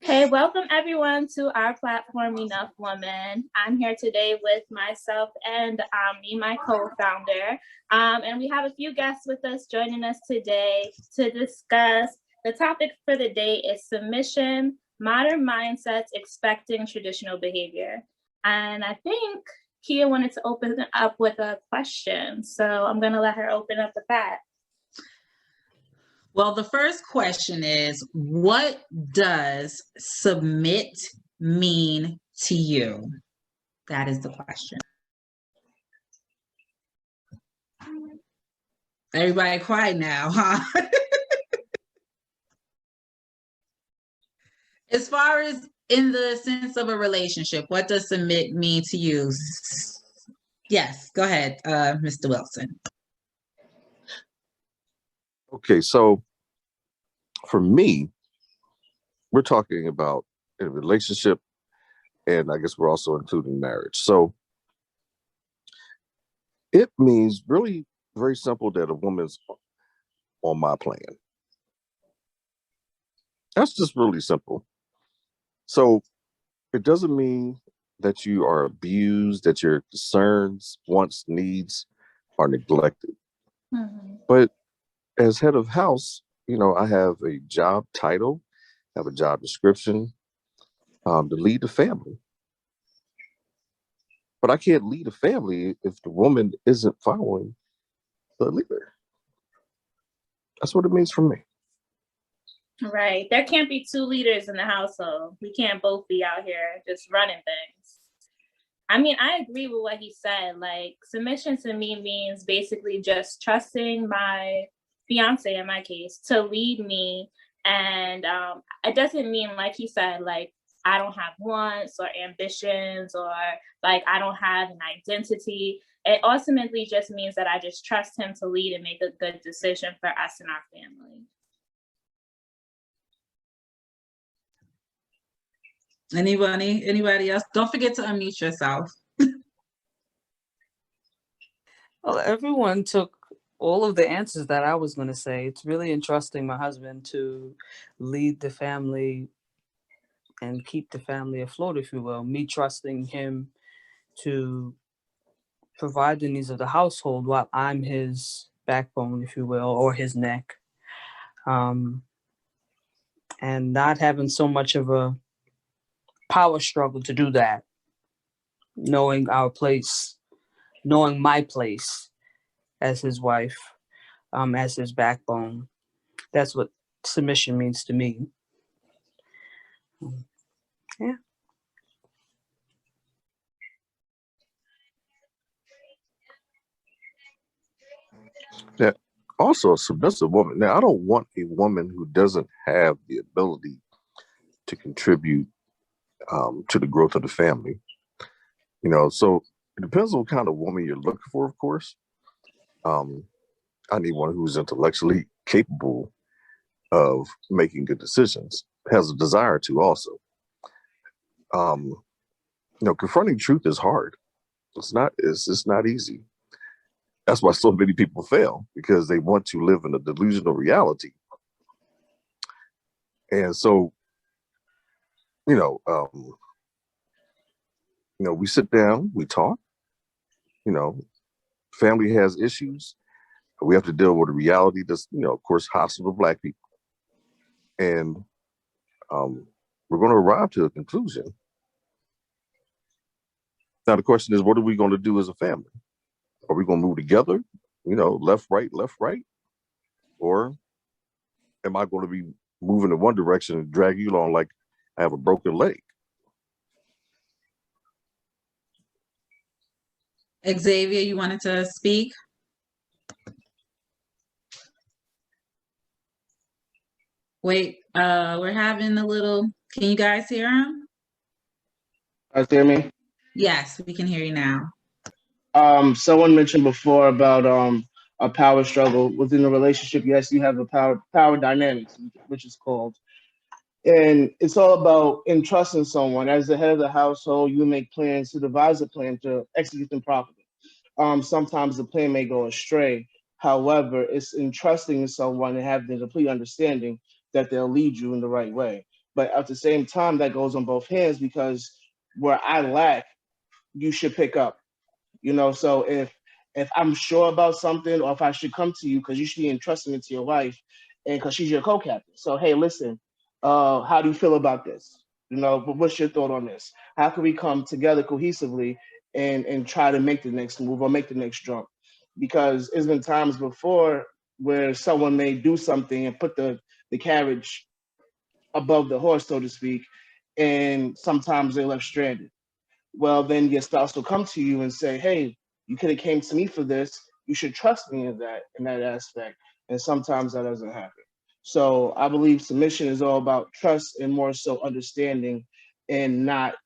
Hey, welcome everyone to our platform, Enough Woman. I'm here today with myself and me, my co-founder. And we have a few guests with us joining us today to discuss. The topic for the day is submission, modern mindsets expecting traditional behavior. And I think Kia wanted to open up with a question. So I'm going to let her open up with that. Well, the first question is, what does submit mean to you? That is the question. Everybody quiet now, huh? As far as in the sense of a relationship, what does submit mean to you? Yes, go ahead, Mr. Wilson. Okay, so for me, we're talking about a relationship, and I guess we're also including marriage. So it means really very simple that a woman's on my plan. That's just really simple. So it doesn't mean that you are abused, that your concerns, wants, needs are neglected. Mm-hmm. But as head of house, I have a job title, have a job description, to lead the family. But I can't lead a family if the woman isn't following the leader. That's what it means for me. Right. There can't be two leaders in the household. We can't both be out here just running things. I mean, I agree with what he said. Like, submission to me means basically just trusting my fiance, in my case, to lead me. And it doesn't mean, like he said, like, I don't have wants or ambitions or like I don't have an identity. It ultimately just means that I just trust him to lead and make a good decision for us and our family. Anybody else? Don't forget to unmute yourself. Well, everyone took all of the answers that I was going to say. It's really entrusting my husband to lead the family and keep the family afloat, if you will. Me trusting him to provide the needs of the household while I'm his backbone, if you will, or his neck. And not having so much of a power struggle to do that. Knowing our place, knowing my place as his wife, as his backbone. That's what submission means to me. Yeah. Yeah. Also, a submissive woman. Now, I don't want a woman who doesn't have the ability to contribute to the growth of the family. So it depends on what kind of woman you're looking for, of course. I need one who's intellectually capable of making good decisions, has a desire to also. Confronting truth is hard. It's just not easy. That's why so many people fail, because they want to live in a delusional reality. And so, we sit down, we talk, family has issues. We have to deal with a reality that's, of course, hostile to Black people. And we're going to arrive to a conclusion. Now, the question is, what are we going to do as a family? Are we going to move together, left, right, or am I going to be moving in one direction and drag you along like I have a broken leg? Xavier, you wanted to speak? Wait, we're having a little, can you guys hear him? Guys hear me? Yes, we can hear you now. Someone mentioned before about a power struggle within a relationship. Yes, you have a power dynamics, which is called. And it's all about entrusting someone. As the head of the household, you make plans to devise a plan to execute them properly. Sometimes the plan may go astray. However, it's entrusting someone and have the complete understanding that they'll lead you in the right way. But at the same time, that goes on both hands, because where I lack, you should pick up. So if I'm sure about something, or if I should come to you, because you should be entrusting into your wife, and because she's your co-captain. So hey, listen, how do you feel about this? But what's your thought on this? How can we come together cohesively and try to make the next move or make the next jump? Because there's been times before where someone may do something and put the carriage above the horse, so to speak, and sometimes they're left stranded. Well, then your spouse will come to you and say, hey, you could have came to me for this. You should trust me in that aspect. And sometimes that doesn't happen. So I believe submission is all about trust and more so understanding, and not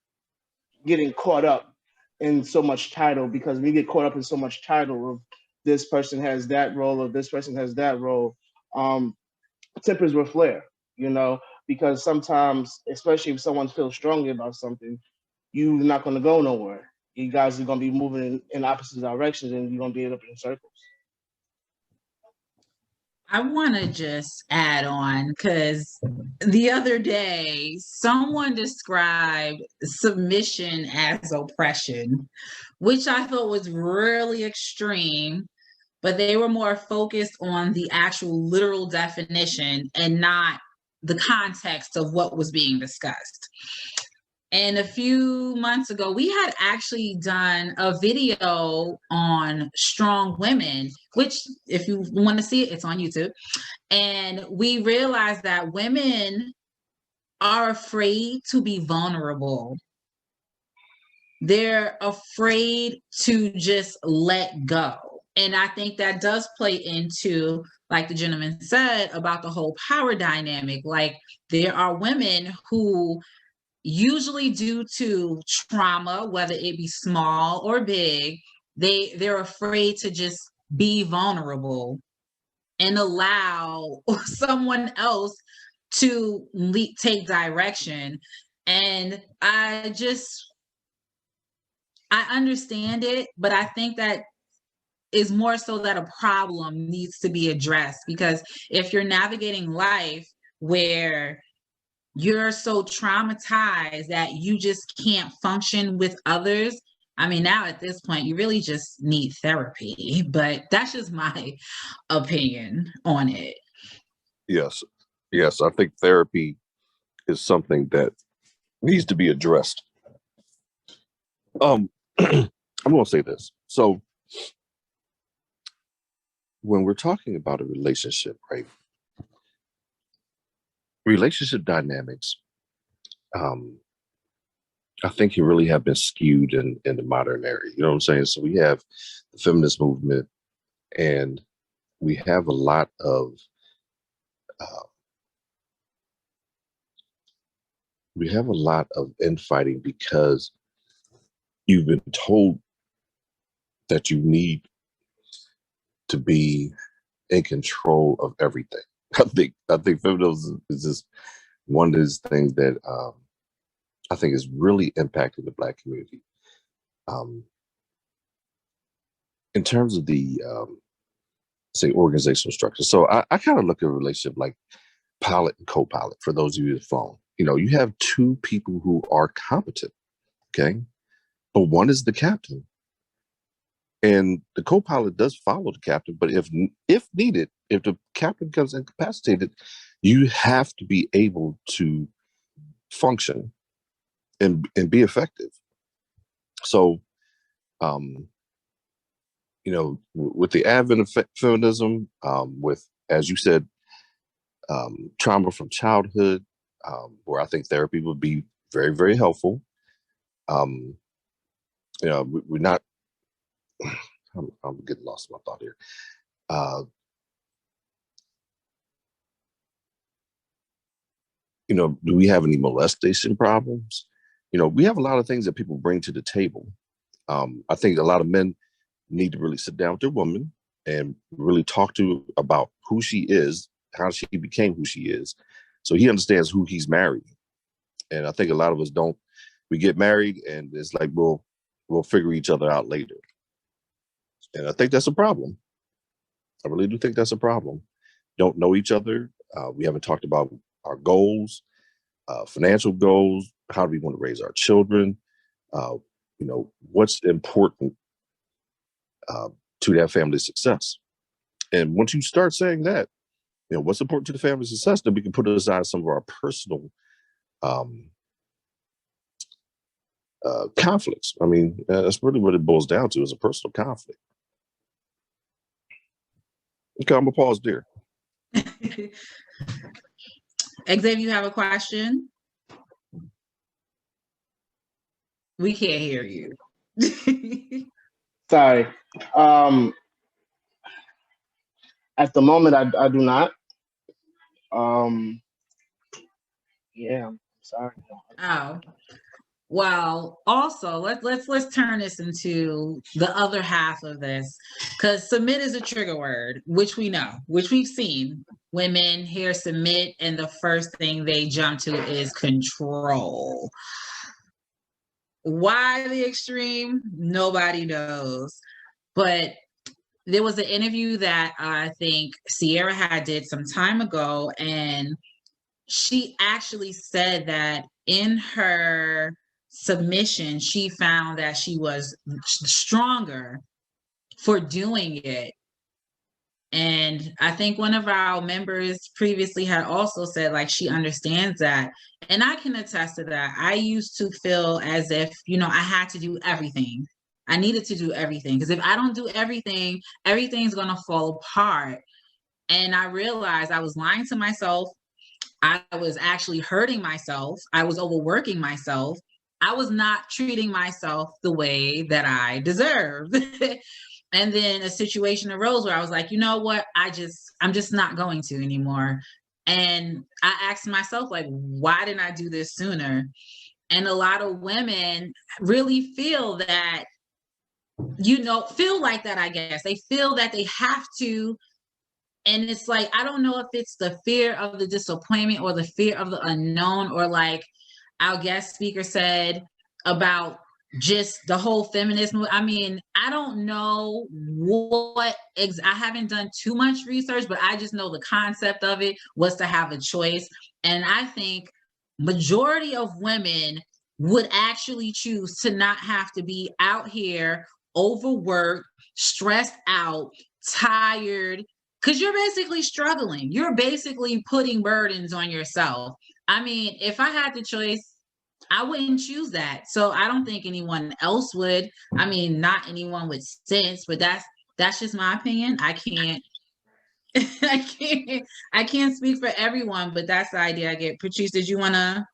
getting caught up in so much title, because we get caught up in so much title of this person has that role or this person has that role. Tempers will flare, because sometimes, especially if someone feels strongly about something, you're not going to go nowhere. You guys are going to be moving in opposite directions, and you're going to be up in circles. I want to just add on, because the other day someone described submission as oppression, which I thought was really extreme, but they were more focused on the actual literal definition and not the context of what was being discussed. And a few months ago, we had actually done a video on strong women, which, if you want to see it, it's on YouTube. And we realized that women are afraid to be vulnerable. They're afraid to just let go. And I think that does play into, like the gentleman said, about the whole power dynamic. Like, there are women who, usually due to trauma, whether it be small or big, they're afraid to just be vulnerable and allow someone else to take direction. And I understand it, but I think that is more so that a problem needs to be addressed, because if you're navigating life where you're so traumatized that you just can't function with others, I mean, now at this point, you really just need therapy. But that's just my opinion on it. Yes. Yes. I think therapy is something that needs to be addressed. I'm going to say this. So when we're talking about a relationship, right? Relationship dynamics, I think you really have been skewed in the modern era. You know what I'm saying? So we have the feminist movement, and we have a lot of infighting, because you've been told that you need to be in control of everything. I think feminism is just one of those things that I think is really impacting the Black community. In terms of the say organizational structure, so I kind of look at a relationship like pilot and co-pilot. For those of you that phone, you have two people who are competent, okay, but one is the captain, and the co-pilot does follow the captain. But if needed, if the captain becomes incapacitated, you have to be able to function and be effective. So, with the advent of feminism, with, as you said, trauma from childhood, where I think therapy would be very, very helpful. We're not. I'm getting lost in my thought here. Do we have any molestation problems? We have a lot of things that people bring to the table. I think a lot of men need to really sit down with their woman and really talk to about who she is, how she became who she is, so he understands who he's marrying. And I think a lot of us don't. We get married and it's like we'll figure each other out later. And I think that's a problem. I really do think that's a problem. Don't know each other. We haven't talked about our goals. financial goals. How do we want to raise our children? What's important to that family's success? And once you start saying that, what's important to the family's success, then we can put aside some of our personal conflicts. I mean, that's really what it boils down to, is a personal conflict. Okay, I'm gonna pause there. Xavier, you have a question? We can't hear you. Sorry. At the moment, I do not. Yeah, I'm sorry. Oh, well, also let's turn this into the other half of this, because submit is a trigger word, which we know, which we've seen. Women hear submit, and the first thing they jump to is control. Why the extreme? Nobody knows. But there was an interview that I think Sierra had did some time ago, and she actually said that in her submission, she found that she was stronger for doing it. And I think one of our members previously had also said, like, she understands that. And I can attest to that. I used to feel as if, I had to do everything. I needed to do everything, because if I don't do everything, everything's going to fall apart. And I realized I was lying to myself. I was actually hurting myself. I was overworking myself. I was not treating myself the way that I deserved. And then a situation arose where I was like, you know what? I'm just not going to anymore. And I asked myself, like, why didn't I do this sooner? And a lot of women really feel that, feel like that, I guess. They feel that they have to. And it's like, I don't know if it's the fear of the disappointment or the fear of the unknown, or like our guest speaker said about just the whole feminism. I mean, I don't know I haven't done too much research, but I just know the concept of it was to have a choice. And I think majority of women would actually choose to not have to be out here overworked, stressed out, tired, because you're basically struggling. You're basically putting burdens on yourself. I mean, if I had the choice, I wouldn't choose that. So I don't think anyone else would. I mean, not anyone with sense, but that's just my opinion. I can't I can't speak for everyone, but that's the idea I get. Patrice, did you want to?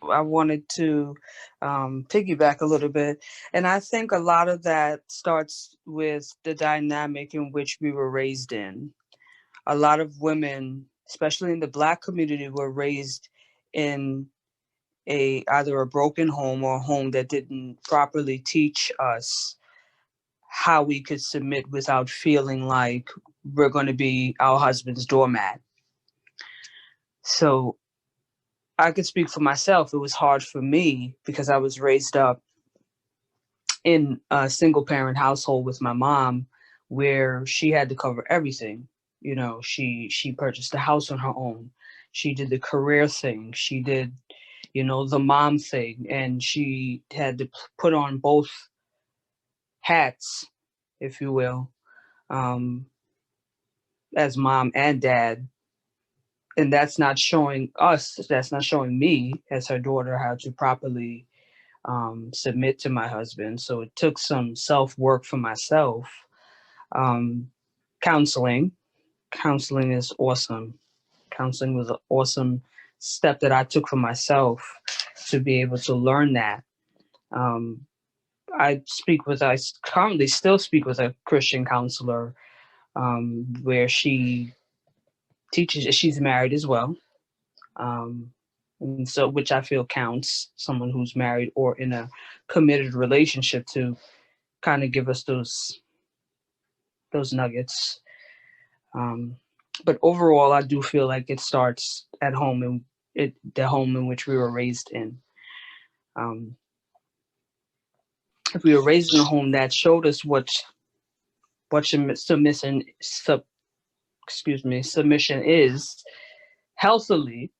I wanted to piggyback a little bit. And I think a lot of that starts with the dynamic in which we were raised in. A lot of women, especially in the Black community, were raised in either a broken home or a home that didn't properly teach us how we could submit without feeling like we're going to be our husband's doormat. So I could speak for myself. It was hard for me because I was raised up in a single parent household with my mom, where she had to cover everything. She purchased a house on her own. She did the career thing. She did, the mom thing. And she had to put on both hats, if you will, as mom and dad. And that's not showing me as her daughter how to properly submit to my husband. So it took some self-work for myself. Counseling is awesome. Counseling was an awesome step that I took for myself to be able to learn that. I currently still speak with a Christian counselor, where she teaches. She's married as well. And so, which I feel counts, someone who's married or in a committed relationship, to kind of give us those nuggets. But overall, I do feel like it starts at home, and the home in which we were raised in. If we were raised in a home that showed us what submission is healthily,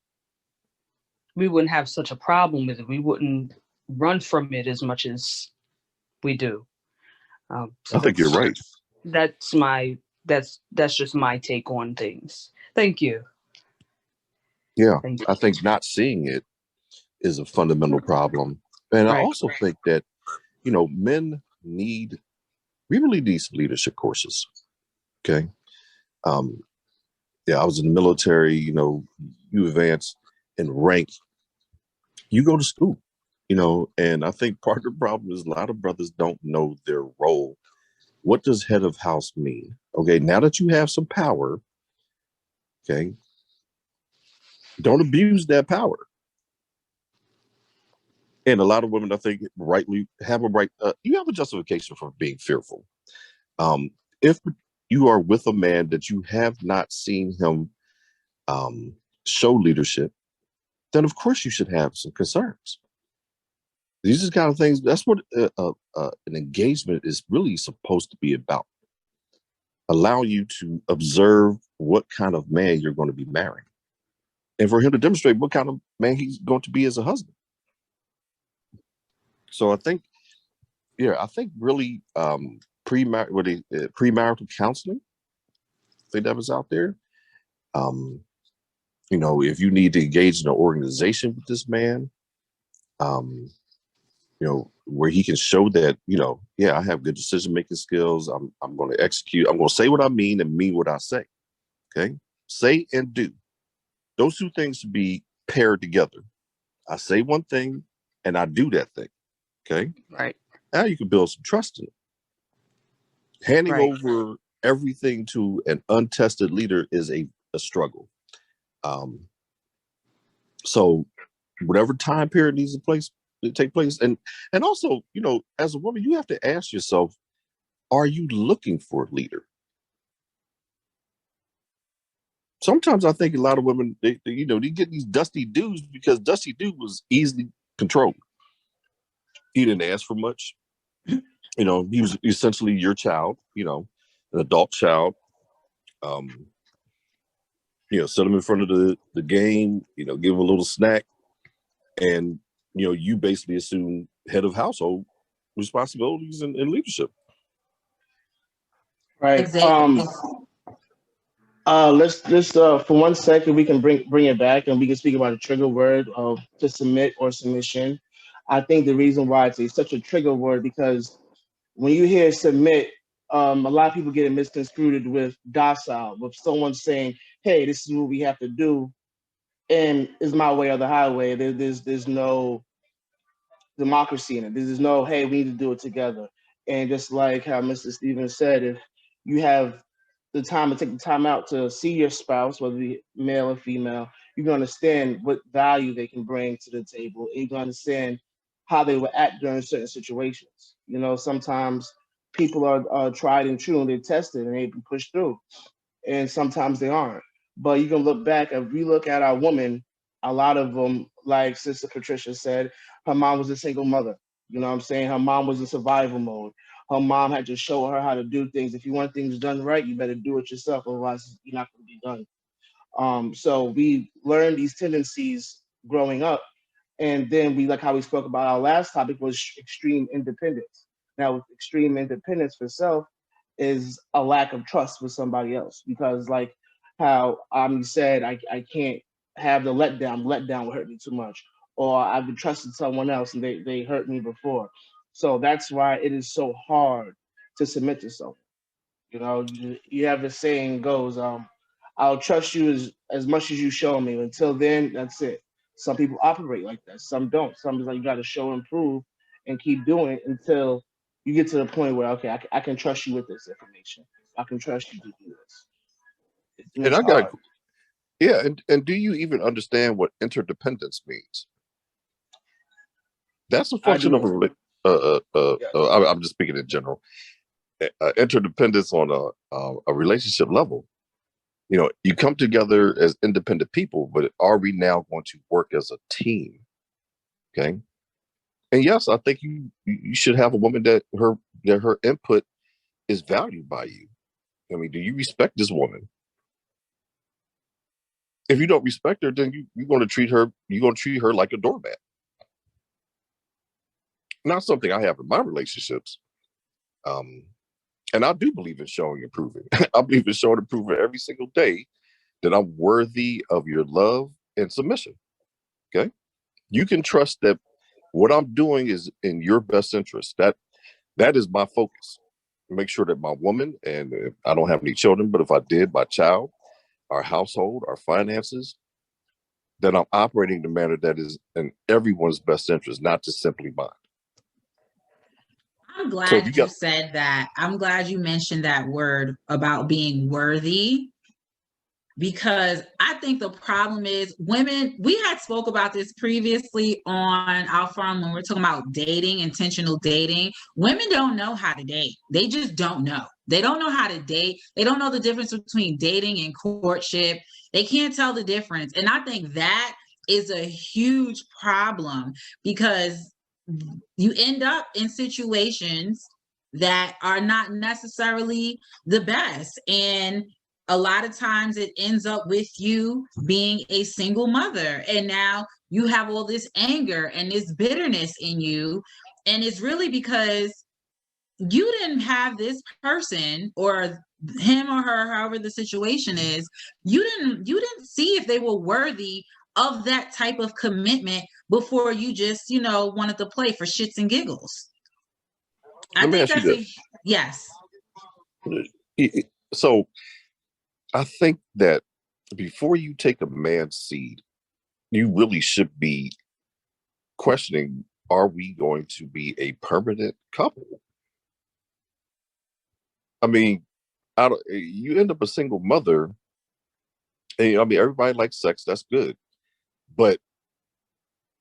we wouldn't have such a problem with it. We wouldn't run from it as much as we do. So I think you're right. that's just my take on things. Thank you. Yeah, Thank you. I think not seeing it is a fundamental problem. And I Right. also think that, men we really need some leadership courses. Okay. Yeah, I was in the military, you advance in rank, you go to school, and I think part of the problem is a lot of brothers don't know their role. What does head of house mean? Okay, now that you have some power, okay, don't abuse that power. And a lot of women, I think, rightly have a right. You have a justification for being fearful. If you are with a man that you have not seen him show leadership, then of course you should have some concerns. These are the kind of things. That's what an engagement is really supposed to be about. Allow you to observe what kind of man you're going to be marrying, and for him to demonstrate what kind of man he's going to be as a husband. So I think really premarital counseling, I think that was out there. If you need to engage in an organization with this man, where he can show that, I have good decision making skills. I'm going to execute. I'm going to say what I mean and mean what I say. Okay, say and do. Those two things should be paired together. I say one thing and I do that thing. Okay, Right. now you can build some trust in it. Handing Right. over everything to an untested leader is a struggle. So whatever time period needs to take place, and also, as a woman, you have to ask yourself, are you looking for a leader? Sometimes I think a lot of women, they get these dusty dudes because Dusty Dude was easily controlled. He didn't ask for much. He was essentially your child, an adult child. Set him in front of the game, give him a little snack, and you basically assume head of household responsibilities and leadership. Right. Exactly. Let's for 1 second we can bring it back and we can speak about a trigger word of to submit or submission. I think the reason why it's such a trigger word because when you hear submit, a lot of people get it misconstrued with docile, with someone saying, "Hey, this is what we have to do, and it's my way or the highway." There's no democracy in it. There's no, "Hey, we need to do it together." And just like how Mr. Stevens said, if you have the time to take the time out to see your spouse, whether it be male or female, you can understand what value they can bring to the table. And you can understand how they will act during certain situations. Sometimes people are tried and true and they're tested and they can push through. And sometimes they aren't. But you can look back, if we look at our women, a lot of them, like Sister Patricia said, her mom was a single mother. You know what I'm saying? Her mom was in survival mode. Her mom had to show her how to do things. If you want things done right, you better do it yourself, otherwise you're not going to be done. So we learn these tendencies growing up, and then we, like how we spoke about our last topic, was extreme independence. Now, with extreme independence for self is a lack of trust with somebody else, because like how Ami said, I can't have the letdown. Letdown will hurt me too much, or I've been trusted someone else and they hurt me before. So that's why it is so hard to submit to someone. You have the saying goes, I'll trust you as much as you show me. Until then, that's it. Some people operate like that. Some don't. Some is like you got to show and prove and keep doing it until you get to the point where, okay, I can trust you with this information. I can trust you to do this. And It's I got, hard. yeah. And do you even understand what interdependence means? That's a I function of do. Yes. I'm just speaking in general. Interdependence on a relationship level. You come together as independent people, but are we now going to work as a team? Okay. And yes, I think you should have a woman that her input is valued by you. I mean, do you respect this woman? If you don't respect her, then you're going to treat her like a doormat. Not something I have in my relationships. And I do believe in showing and proving. I believe in showing and proving every single day that I'm worthy of your love and submission. Okay. You can trust that what I'm doing is in your best interest. That is my focus. Make sure that my woman, and I don't have any children, but if I did, my child, our household, our finances, that I'm operating in a manner that is in everyone's best interest, not just simply mine. I'm So glad you you got said that. I'm glad you mentioned that word about being worthy, because I think the problem is women, we had spoke about this previously on our forum when we're talking about dating, intentional dating. Women don't know how to date. They just don't know. They don't know how to date. They don't know the difference between dating and courtship. They can't tell the difference. And I think that is a huge problem, because you end up in situations that are not necessarily the best. And a lot of times it ends up with you being a single mother. And now you have all this anger and this bitterness in you. And it's really because you didn't have this person, or him or her, however the situation is, you didn't see if they were worthy of that type of commitment before you just, wanted to play for shits and giggles. I Let me think ask you that's this. yes. So I think that before you take a man's seed, you really should be questioning, are we going to be a permanent couple? I mean, you end up a single mother, and I mean, everybody likes sex, that's good. But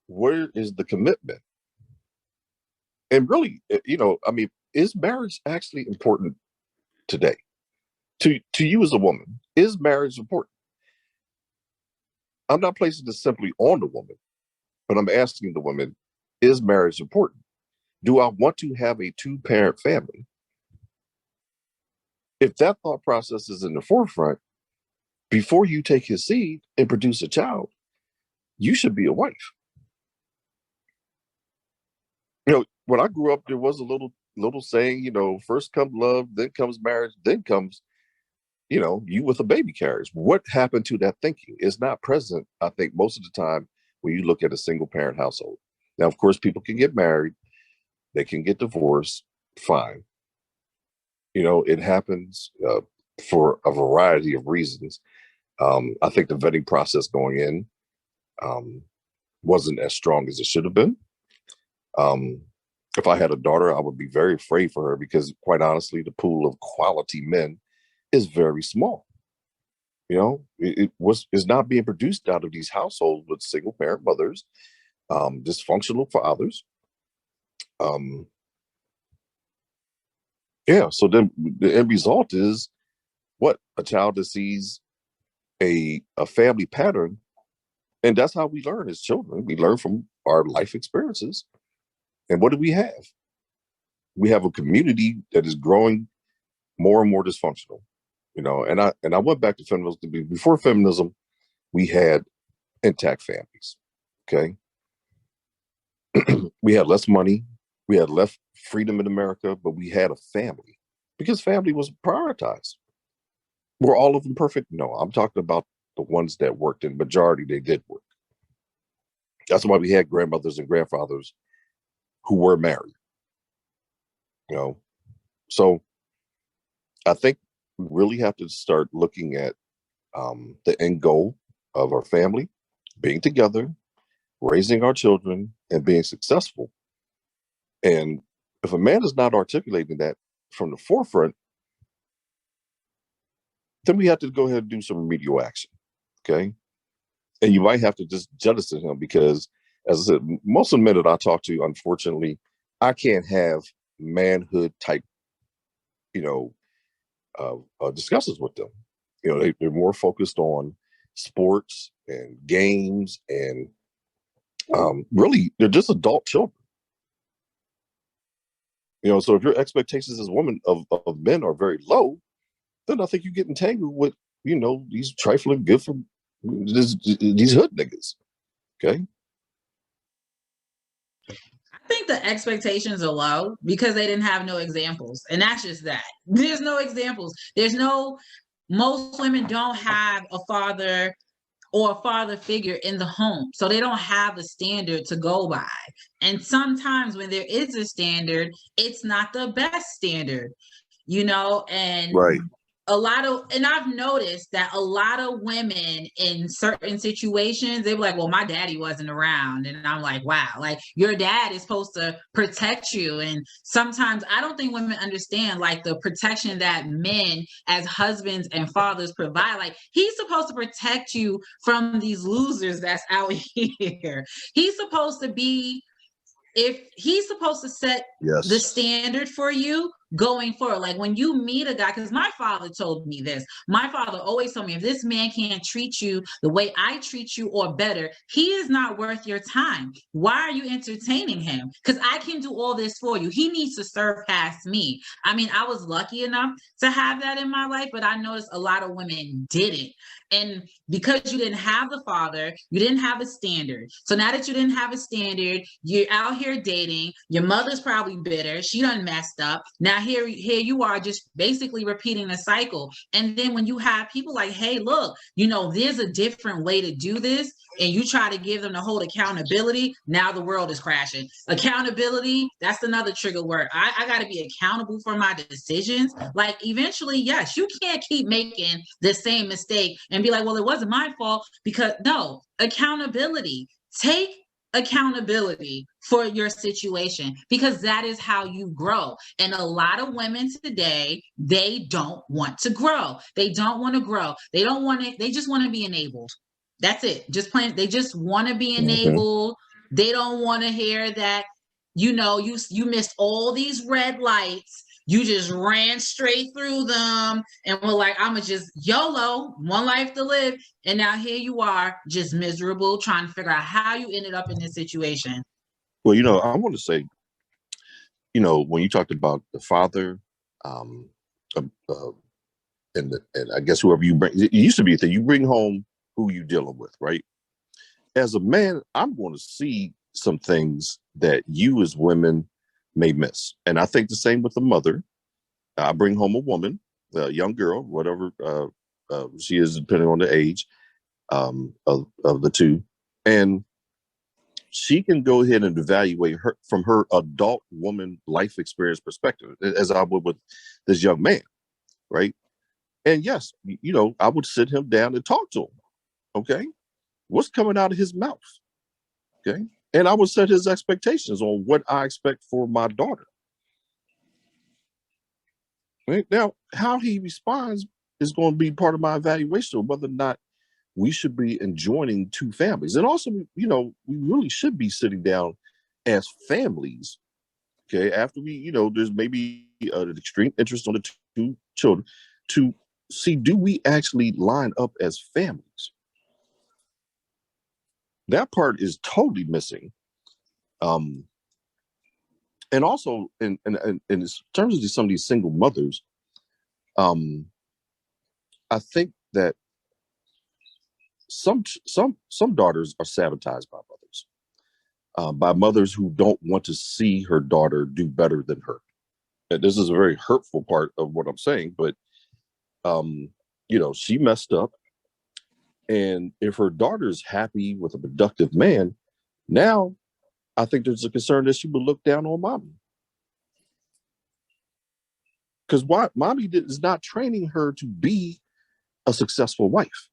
where is the commitment? And really, I mean, is marriage actually important today? To you as a woman, is marriage important? I'm not placing this simply on the woman, but I'm asking the woman, is marriage important? Do I want to have a two-parent family? If that thought process is in the forefront, before you take his seed and produce a child, you should be a wife. When I grew up, there was a little saying, first comes love, then comes marriage, then comes, you with a baby carriage. What happened to that thinking? It's not present, I think, most of the time when you look at a single parent household. Now, of course, people can get married, they can get divorced, fine. It happens for a variety of reasons. I think the vetting process going in wasn't as strong as it should have been. If I had a daughter, I would be very afraid for her, because quite honestly, the pool of quality men is very small. Is not being produced out of these households with single parent mothers, dysfunctional fathers. So then the end result is what? A child that sees a family pattern. And that's how we learn as children. We learn from our life experiences. And what do we have? We have a community that is growing more and more dysfunctional. And I went back to feminism. Before feminism, we had intact families. Okay. We had less money, we had less freedom in America, but we had a family because family was prioritized. Were all of them perfect? No, I'm talking about the ones that worked. In majority, they did work. That's why we had grandmothers and grandfathers who were married. So I think we really have to start looking at the end goal of our family, being together, raising our children, and being successful. And if a man is not articulating that from the forefront, then we have to go ahead and do some remedial action. Okay. And you might have to just jettison him, because, as I said, most of the men that I talk to, unfortunately, I can't have manhood type, discussions with them. They're more focused on sports and games, and really, they're just adult children. So if your expectations as a woman of men are very low, then I think you get entangled with, these trifling, good for These hood niggas. Okay. I think the expectations are low because they didn't have no examples. And that's just that. There's no examples. Most women don't have a father or a father figure in the home. So they don't have a standard to go by. And sometimes when there is a standard, it's not the best standard, and Right. and I've noticed that a lot of women in certain situations, they were like, well, my daddy wasn't around. And I'm like, wow, like your dad is supposed to protect you. And sometimes I don't think women understand like the protection that men as husbands and fathers provide. Like he's supposed to protect you from these losers that's out here. He's supposed to be, if he's supposed to set the standard for you going forward. Like when you meet a guy, because my father told me this. My father always told me, if this man can't treat you the way I treat you or better, he is not worth your time. Why are you entertaining him? Because I can do all this for you. He needs to serve past me. I mean, I was lucky enough to have that in my life, but I noticed a lot of women didn't. And because you didn't have the father, you didn't have a standard. So now that you didn't have a standard, you're out here dating. Your mother's probably bitter. She done messed up. Now here you are just basically repeating the cycle. And then when you have people like, hey, look, there's a different way to do this, and you try to give them the whole accountability, now the world is crashing. Accountability, that's another trigger word. I got to be accountable for my decisions. Like eventually, yes, you can't keep making the same mistake and be like, well, it wasn't my fault, because no, accountability. Take accountability for your situation, because that is how you grow. And a lot of women today, they don't want to grow. They don't want to grow. They don't want to, they just want to be enabled. That's it. Just plain, they just want to be enabled. They don't want to hear that, you missed all these red lights. You just ran straight through them and were like, I'm just YOLO, one life to live. And now here you are, just miserable, trying to figure out how you ended up in this situation. Well, I want to say, when you talked about the father, and I guess whoever you bring, it used to be that you bring home who you dealing with, right? As a man, I'm going to see some things that you as women may miss. And I think the same with the mother. I bring home a woman, a young girl, whatever she is, depending on the age of the two. And she can go ahead and evaluate her from her adult woman life experience perspective, as I would with this young man, right? And yes, I would sit him down and talk to him. Okay, what's coming out of his mouth? Okay, and I would set his expectations on what I expect for my daughter. Right? Now, how he responds is going to be part of my evaluation of whether or not we should be enjoining two families. And also, we really should be sitting down as families, okay, after we, there's maybe an extreme interest on the two children, to see, do we actually line up as families? That part is totally missing. And also, in terms of some of these single mothers, I think that some daughters are sabotaged by mothers who don't want to see her daughter do better than her. And this is a very hurtful part of what I'm saying, but she messed up. And if her daughter's happy with a productive man, now I think there's a concern that she would look down on mommy. Because mommy is not training her to be a successful wife.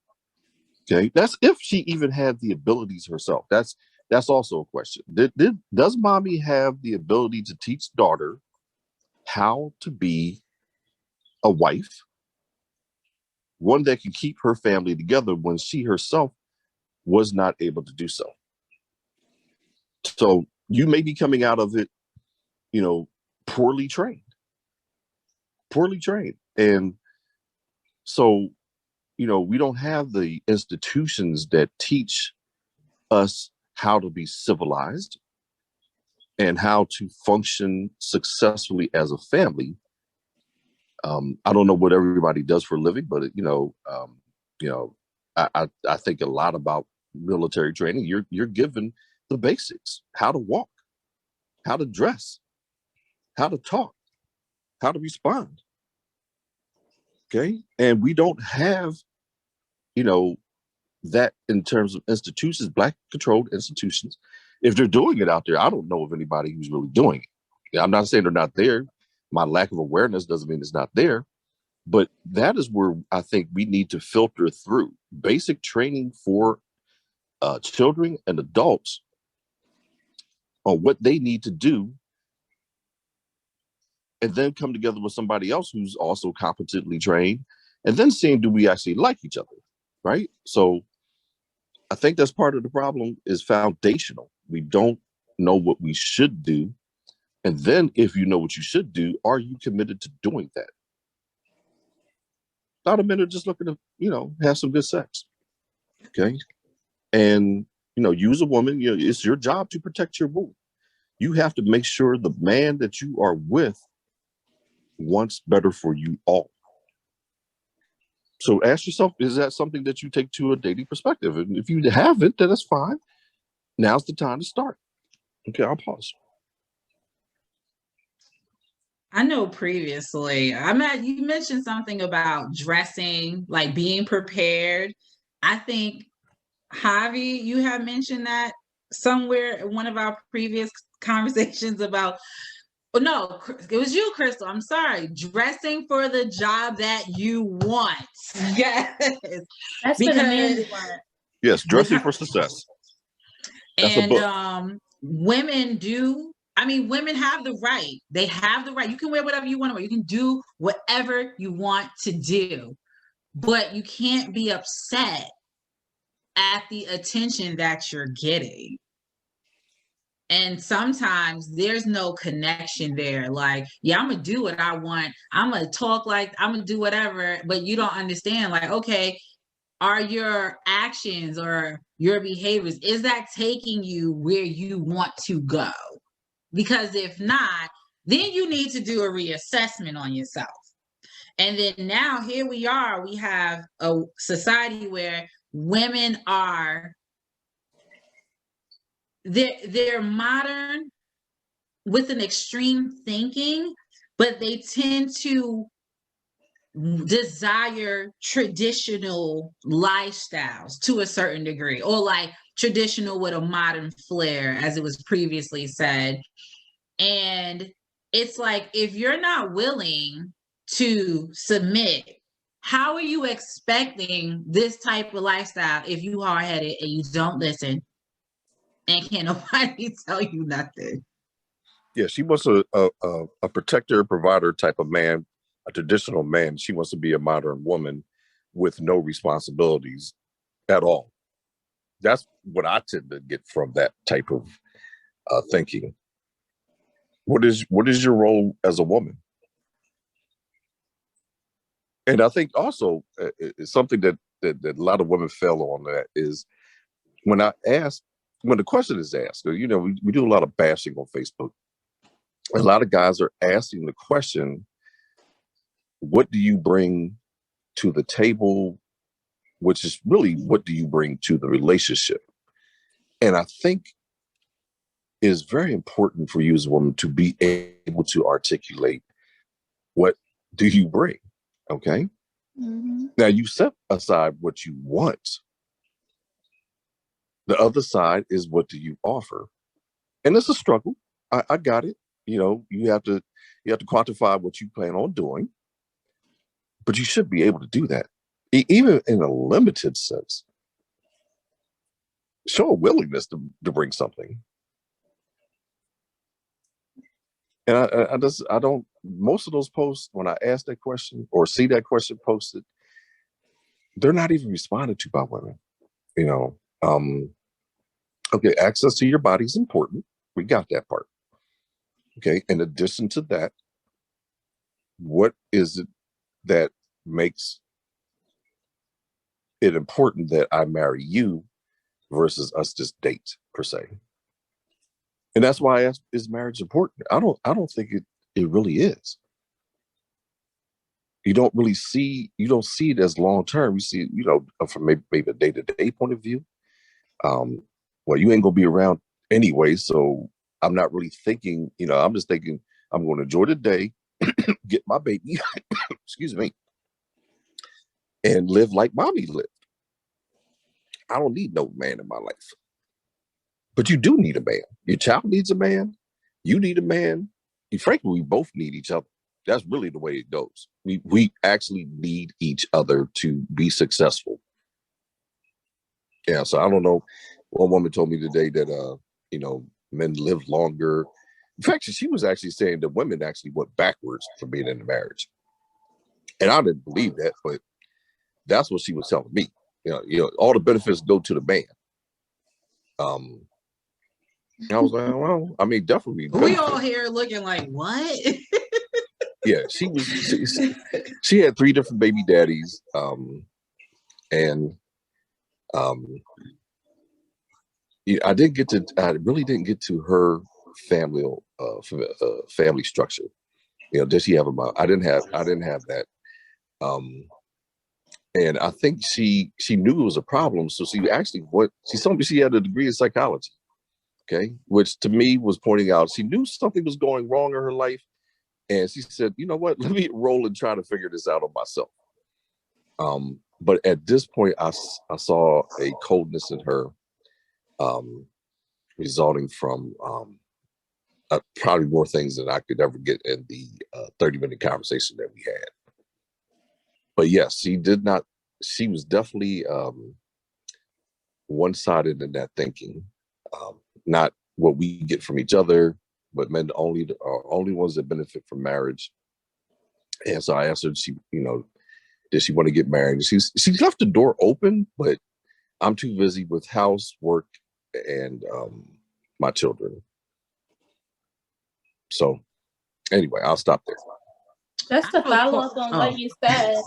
Okay, that's if she even had the abilities herself. That's also a question. Does mommy have the ability to teach daughter how to be a wife, one that can keep her family together when she herself was not able to do so? So you may be coming out of it, poorly trained. And so, we don't have the institutions that teach us how to be civilized and how to function successfully as a family. I don't know what everybody does for a living, but I think a lot about military training. You're given the basics: how to walk, how to dress, how to talk, how to respond. Okay, and we don't have, you know, that in terms of institutions, black controlled institutions. If they're doing it out there, I don't know of anybody who's really doing it. Yeah, I'm not saying they're not there. My lack of awareness doesn't mean it's not there. But that is where I think we need to filter through basic training for children and adults on what they need to do, and then come together with somebody else who's also competently trained, and then seeing, do we actually like each other, right? So I think that's part of the problem, is foundational. We don't know what we should do. And then if you know what you should do, are you committed to doing that? Not a minute just looking to, have some good sex. Okay. And, you as a woman, it's your job to protect your womb. You have to make sure the man that you are with wants better for you all. So ask yourself, is that something that you take to a dating perspective? And if you haven't, then that's fine. Now's the time to start. Okay, I'll pause. I know previously, you mentioned something about dressing, like being prepared. I think, Javi, you have mentioned that somewhere in one of our previous conversations about, no, it was you, Crystal. I'm sorry. Dressing for the job that you want. Yes. That's for the man you want. Yes, dressing for success. That's a book. Women have the right. They have the right. You can wear whatever you want to wear. You can do whatever you want to do. But you can't be upset at the attention that you're getting. And sometimes there's no connection there. Like, yeah, I'm going to do what I want. I'm going to talk like I'm going to do whatever. But you don't understand, like, okay, are your actions or your behaviors, is that taking you where you want to go? Because if not, then you need to do a reassessment on yourself. And then now here we are, we have a society where women are, they're modern with an extreme thinking, but they tend to desire traditional lifestyles to a certain degree, or like traditional with a modern flair, as it was previously said. And it's like, if you're not willing to submit, how are you expecting this type of lifestyle if you hard-headed and you don't listen and can't nobody tell you nothing? Yeah, she wants a protector, provider type of man, a traditional man. She wants to be a modern woman with no responsibilities at all. That's what I tend to get from that type of thinking. What is your role as a woman? And I think also it's something that a lot of women fail on, that is when the question is asked, we do a lot of bashing on Facebook. A lot of guys are asking the question, what do you bring to the table? Which is really, what do you bring to the relationship? And I think it is very important for you as a woman to be able to articulate, what do you bring? Okay. Mm-hmm. Now you set aside what you want. The other side is, what do you offer? And it's a struggle. I got it. You have to quantify what you plan on doing, but you should be able to do that, even in a limited sense. Show a willingness to bring something. And I don't, most of those posts, when I ask that question or see that question posted, they're not even responded to by women. Okay, access to your body is important. We got that part. Okay, in addition to that, what is it that makes it important that I marry you versus us just date, per se? And that's why I ask, is marriage important? I don't think it really is. you don't see it as long term. You see it, from maybe a day-to-day point of view. Well, you ain't gonna be around anyway, so I'm not really thinking, I'm just thinking I'm going to enjoy the day, get my baby, excuse me, and live like mommy lived. I don't need no man in my life. But you do need a man. Your child needs a man. You need a man. And frankly, we both need each other. That's really the way it goes. We actually need each other to be successful. Yeah, so I don't know. One woman told me today that men live longer. In fact, she was actually saying that women actually went backwards for being in a marriage. And I didn't believe that, but that's what she was telling me. All the benefits go to the man. I was like, well, I mean, definitely. We all here looking like, what? Yeah, she had 3 different baby daddies. I really didn't get to her family structure. Did she have I didn't have that. And I think she knew it was a problem. So she told me she had a degree in psychology. Okay. Which to me was pointing out, she knew something was going wrong in her life. And she said, you know what, let me roll and try to figure this out on myself. But at this point, I saw a coldness in her, resulting from probably more things than I could ever get in the 30-minute conversation that we had. But yes, she was definitely one-sided in that thinking. Not what we get from each other, but men are only ones that benefit from marriage. And so I asked her, did she want to get married? She left the door open, but I'm too busy with housework and my children. So anyway, I'll stop there. Just to follow up on what you said,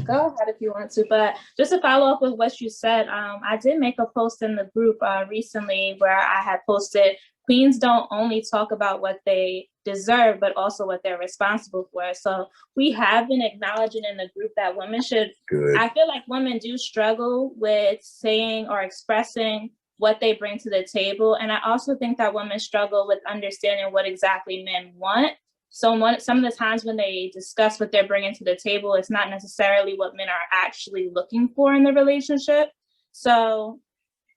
go ahead if you want to, but just to follow up with what you said, I did make a post in the group recently where I had posted, queens don't only talk about what they deserve, but also what they're responsible for. So we have been acknowledging in the group that women should, I feel like women do struggle with saying or expressing what they bring to the table. And I also think that women struggle with understanding what exactly men want. So some of the times when they discuss what they're bringing to the table, it's not necessarily what men are actually looking for in the relationship. So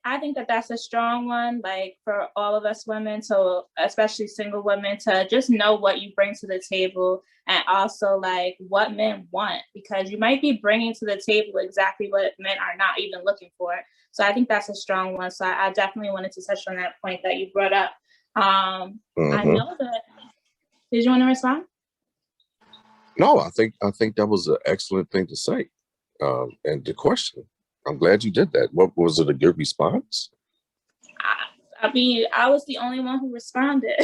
I think that that's a strong one, like for all of us women, so especially single women, to just know what you bring to the table and also like what men want, because you might be bringing to the table exactly what men are not even looking for. So I think that's a strong one. So I definitely wanted to touch on that point that you brought up. I know that. Did you want to respond? No, I think that was an excellent thing to say. And the question, I'm glad you did that. What was it, a good response? I mean, I was the only one who responded.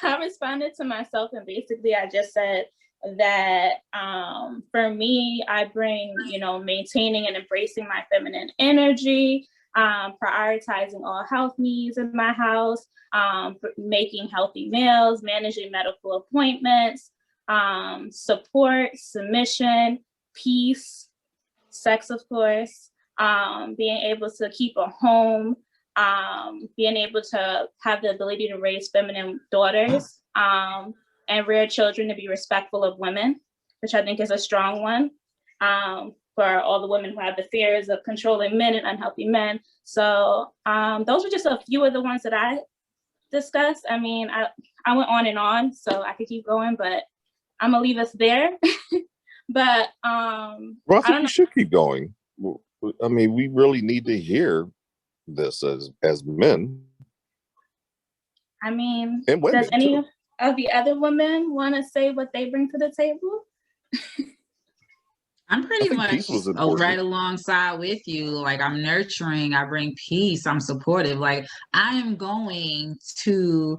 I responded to myself, and basically I just said that for me, I bring, maintaining and embracing my feminine energy, prioritizing all health needs in my house, making healthy meals, managing medical appointments, support, submission, peace, sex, of course, being able to keep a home, being able to have the ability to raise feminine daughters, and rear children to be respectful of women, which I think is a strong one, for all the women who have the fears of controlling men and unhealthy men. So those are just a few of the ones that I discussed. I mean, I went on and on, so I could keep going, but I'm gonna leave us there. But well, I think we should keep going. I mean, we really need to hear this as men. I mean, and women does any too. of the other women want to say what they bring to the table? I'm pretty much right alongside with you. Like, I'm nurturing, I bring peace, I'm supportive. Like, I am going to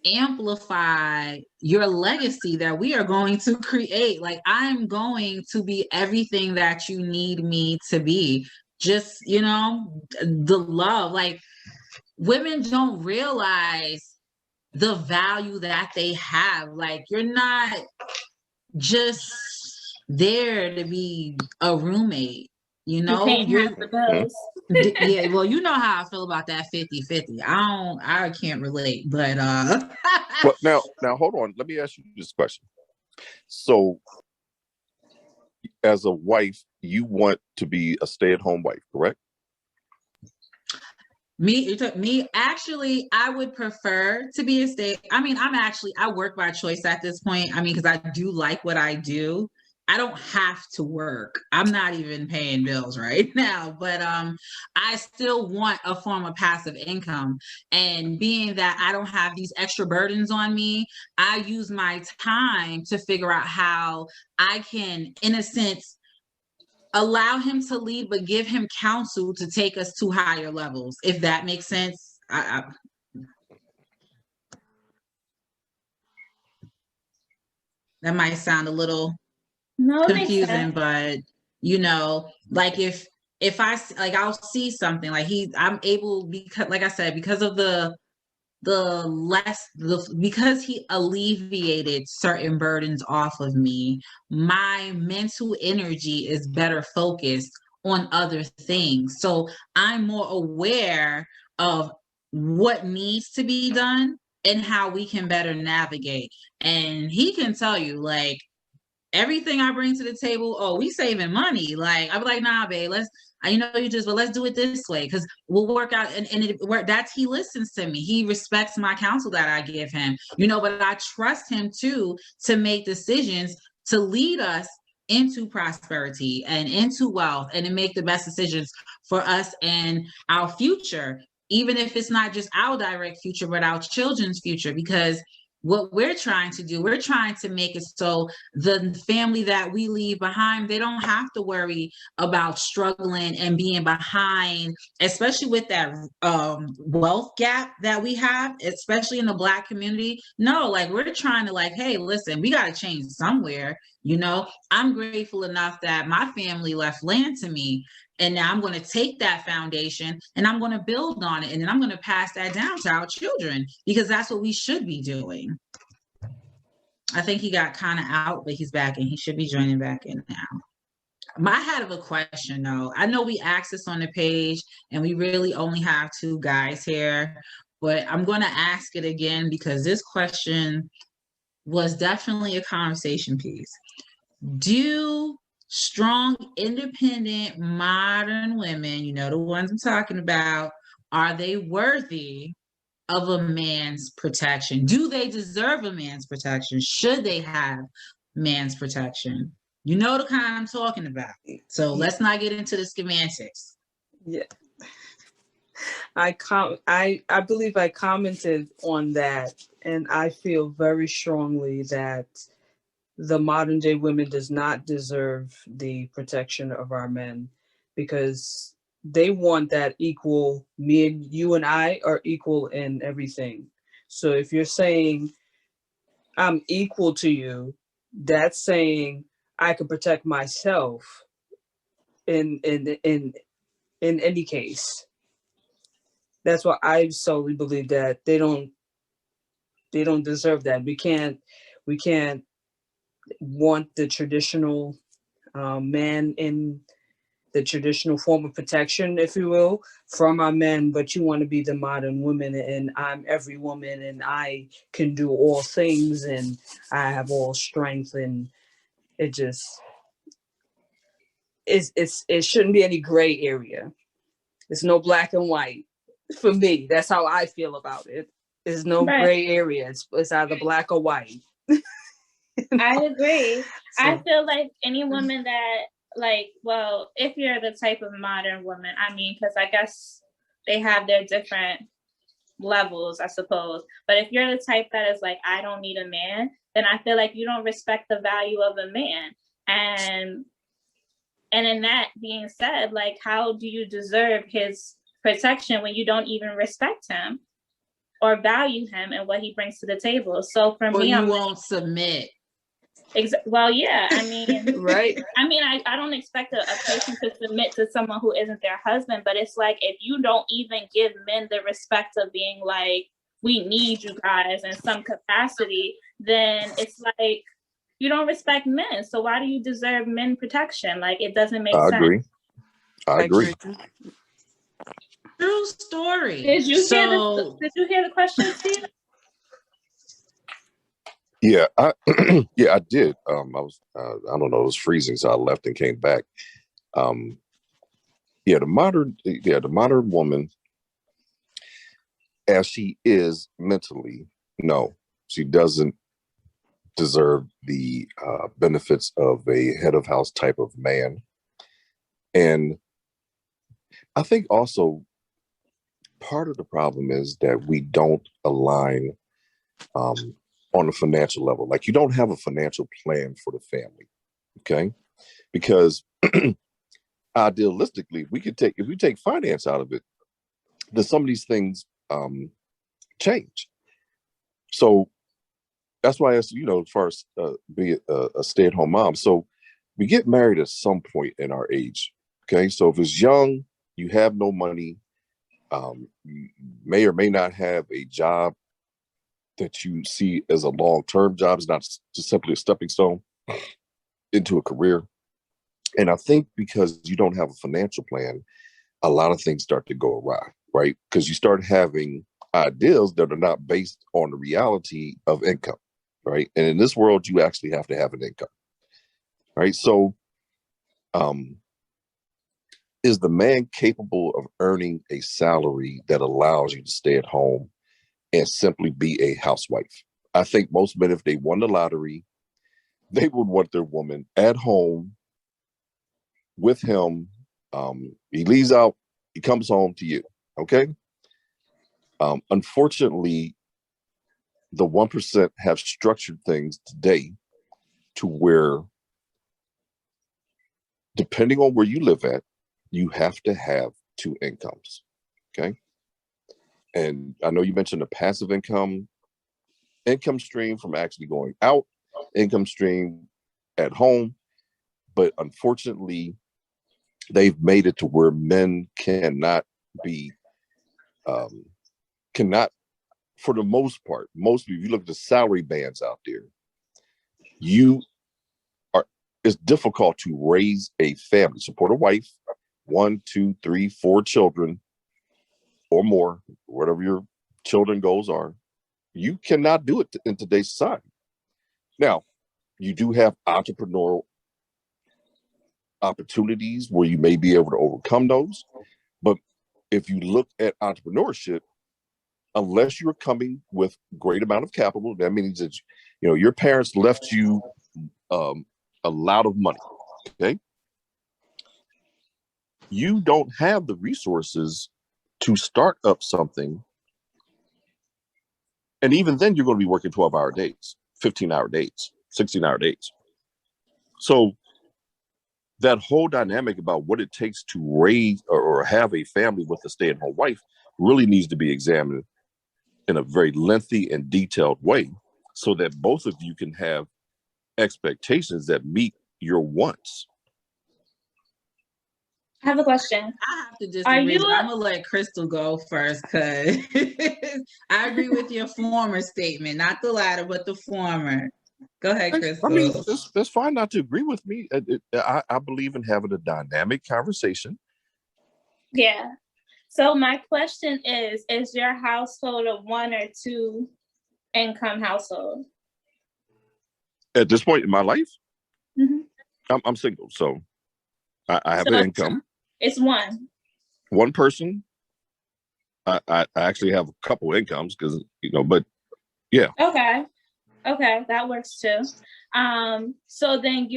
amplify your legacy that we are going to create. Like, I'm going to be everything that you need me to be. Just, the love. Like, women don't realize the value that they have. Like, you're not just there to be a roommate, you You know? paying You're half the bills. yeah, well, you know how I feel about that 50-50. I can't relate, but But now hold on. Let me ask you this question. So, as a wife, you want to be a stay-at-home wife, correct? me actually, I would prefer to be a stay. I mean, I work by choice at this point. I mean, because I do like what I do. I don't have to work. I'm not even paying bills right now, but I still want a form of passive income. And being that I don't have these extra burdens on me, I use my time to figure out how I can, in a sense, allow him to lead, but give him counsel to take us to higher levels, if that makes sense. That might sound a little No, it makes confusing, sense. but like if I'll see something like I'm able, because like I said, because of because he alleviated certain burdens off of me, my mental energy is better focused on other things. So I'm more aware of what needs to be done and how we can better navigate. And he can tell you, like, everything I bring to the table, oh, we saving money. Like, I'll be like, nah, babe, but let's do it this way, because we'll work out. He listens to me. He respects my counsel that I give him, but I trust him too, to make decisions to lead us into prosperity and into wealth, and to make the best decisions for us and our future, even if it's not just our direct future, but our children's future. Because what we're trying to make it so the family that we leave behind, they don't have to worry about struggling and being behind, especially with that wealth gap that we have, especially in the Black community. No, like, we're trying to, like, hey, listen, we got to change somewhere. I'm grateful enough that my family left land to me, and now I'm going to take that foundation and I'm going to build on it. And then I'm going to pass that down to our children, because that's what we should be doing. I think he got kind of out, but he's back, and he should be joining back in now. I had a question though. I know we asked this on the page, and we really only have 2 guys here, but I'm going to ask it again, because this question was definitely a conversation piece. Do strong, independent, modern women, the ones I'm talking about, are they worthy of a man's protection? Do they deserve a man's protection? Should they have man's protection? You know the kind I'm talking about. So let's not get into the semantics. Yeah. I believe I commented on that, and I feel very strongly that the modern day women does not deserve the protection of our men, because they want that equal. Me and you and I are equal in everything. So if you're saying I'm equal to you, that's saying I can protect myself in any case. That's why I solely believe that they don't deserve that. We can't want the traditional man in the traditional form of protection, if you will, from our men, but you want to be the modern woman, and I'm every woman, and I can do all things, and I have all strength, and it just it shouldn't be any gray area. There's no black and white for me. That's how I feel about it. There's no gray area. It's either black or white. I agree. So, I feel like any woman that, like, well, if you're the type of modern woman, I mean, because I guess they have their different levels, I suppose. But if you're the type that is like, I don't need a man, then I feel like you don't respect the value of a man. And in that being said, like, how do you deserve his protection when you don't even respect him or value him and what he brings to the table? So for me, you won't submit. Well, yeah, I mean, right. I mean, I don't expect a person to submit to someone who isn't their husband, but it's like, if you don't even give men the respect of being like, we need you guys in some capacity, then it's like you don't respect men. So why do you deserve men protection? Like, it doesn't make I sense. agree. I agree. True story. Did you hear the question, Steve? Yeah, yeah, I did. I was, I don't know, it was freezing, so I left and came back. The modern woman, as she is mentally, no, she doesn't deserve the benefits of a head of house type of man. And I think also part of the problem is that we don't align on a financial level. Like, you don't have a financial plan for the family, okay? Because idealistically, if we take finance out of it, then some of these things change. So that's why, as far as being a stay-at-home mom, so we get married at some point in our age, okay? So if it's young, you have no money, you may or may not have a job that you see as a long-term job. It's not just simply a stepping stone into a career. And I think because you don't have a financial plan, a lot of things start to go awry, right? Because you start having ideas that are not based on the reality of income, right? And in this world, you actually have to have an income, right? So is the man capable of earning a salary that allows you to stay at home and simply be a housewife? I think most men, if they won the lottery, they would want their woman at home with him. He leaves out, he comes home to you, okay? Unfortunately, the 1% have structured things today to where, depending on where you live at, you have to have two incomes, okay? And I know you mentioned a passive income stream from actually going out, income stream at home, but unfortunately, they've made it to where men cannot, for the most part, if you look at the salary bands out there, it's difficult to raise a family, support a wife, 1, 2, 3, 4 children or more, whatever your children goals are. You cannot do it in today's society. Now, you do have entrepreneurial opportunities where you may be able to overcome those. But if you look at entrepreneurship, unless you're coming with great amount of capital, that means that your parents left you a lot of money, okay? You don't have the resources to start up something. And even then, you're going to be working 12-hour days, 15-hour days, 16-hour days. So that whole dynamic about what it takes to raise or have a family with a stay-at-home wife really needs to be examined in a very lengthy and detailed way, so that both of you can have expectations that meet your wants. I have a question. I have to disagree. I'm gonna let Crystal go first, because I agree with your former statement, not the latter, but the former. Go ahead, Crystal. I mean, that's fine not to agree with me. I believe in having a dynamic conversation. Yeah. So my question is your household a 1 or 2 income household? At this point in my life, Mm-hmm. I'm single, so I have an income. It's one person. I actually have a couple incomes because but yeah. Okay, that works too. So then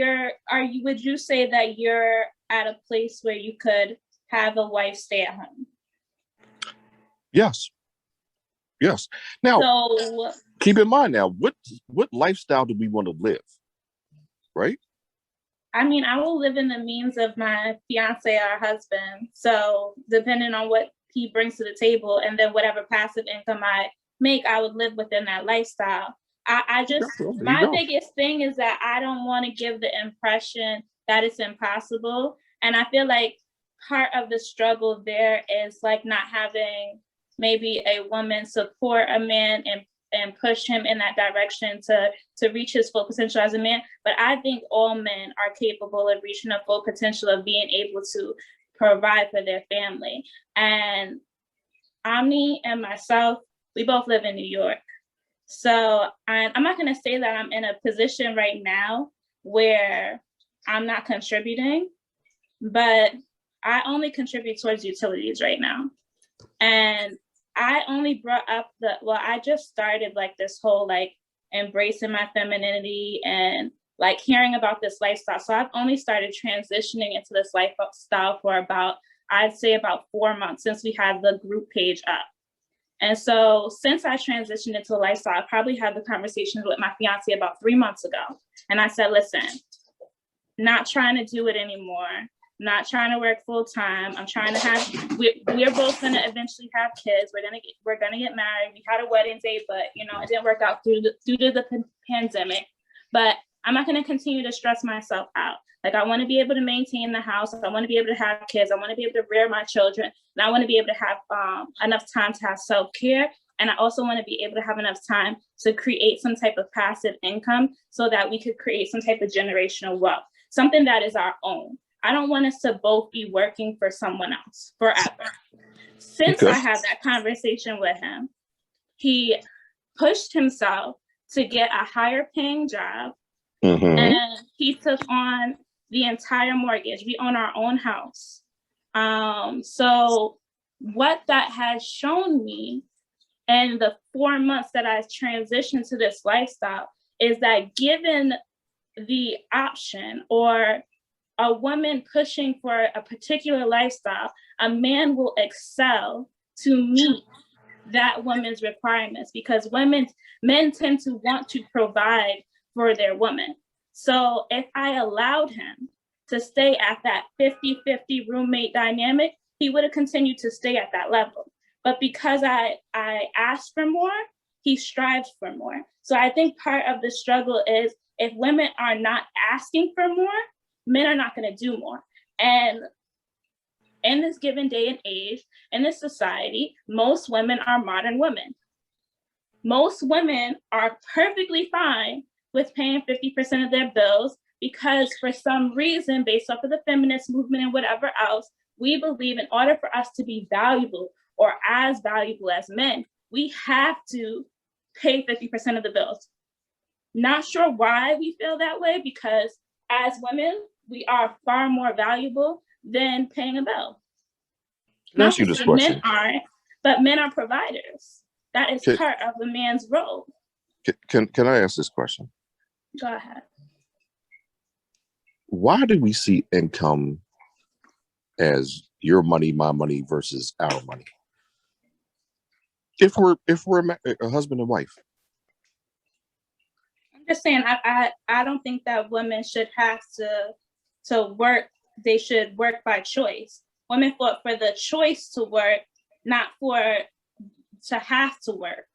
would you say that you're at a place where you could have a wife stay at home? Yes. Now, so, keep in mind now, what lifestyle do we want to live, right? I mean, I will live in the means of my fiance or husband. So depending on what he brings to the table, and then whatever passive income I make, I would live within that lifestyle. My biggest thing is that I don't want to give the impression that it's impossible. And I feel like part of the struggle there is like not having maybe a woman support a man and push him in that direction to reach his full potential as a man. But I think all men are capable of reaching a full potential of being able to provide for their family. And Omni and myself, we both live in New York. So I'm not going to say that I'm in a position right now where I'm not contributing, but I only contribute towards utilities right now. And I only brought up I just started like this whole like embracing my femininity and like hearing about this lifestyle. So I've only started transitioning into this lifestyle for I'd say about 4 months since we had the group page up. And so since I transitioned into a lifestyle, I probably had the conversation with my fiance about 3 months ago. And I said, listen, not trying to do it anymore. Not trying to work full time. I'm trying to we're both gonna eventually have kids. We're gonna get married. We had a wedding date, but it didn't work out due to the pandemic. But I'm not gonna continue to stress myself out. Like I want to be able to maintain the house. I want to be able to have kids. I want to be able to rear my children. And I want to be able to have enough time to have self-care. And I also want to be able to have enough time to create some type of passive income so that we could create some type of generational wealth, something that is our own. I don't want us to both be working for someone else forever. Since I had that conversation with him, he pushed himself to get a higher paying job. And he took on the entire mortgage. We own our own house. So what that has shown me in the 4 months that I've transitioned to this lifestyle is that given the option or a woman pushing for a particular lifestyle, a man will excel to meet that woman's requirements because men tend to want to provide for their woman. So if I allowed him to stay at that 50-50 roommate dynamic, he would have continued to stay at that level. But because I asked for more, he strives for more. So I think part of the struggle is if women are not asking for more, men are not going to do more. And in this given day and age, in this society, most women are modern women. Most women are perfectly fine with paying 50% of their bills because for some reason, based off of the feminist movement and whatever else, we believe in order for us to be valuable or as valuable as men, we have to pay 50% of the bills. Not sure why we feel that way, because as women, we are far more valuable than paying a bill. Not you this question. Men aren't, but men are providers. That is part of a man's role. Can I ask this question? Go ahead. Why do we see income as your money, my money versus our money? If we're a husband and wife. I'm just saying, I don't think that women should have to work. They should work by choice. Women fought for the choice to work, not to have to work.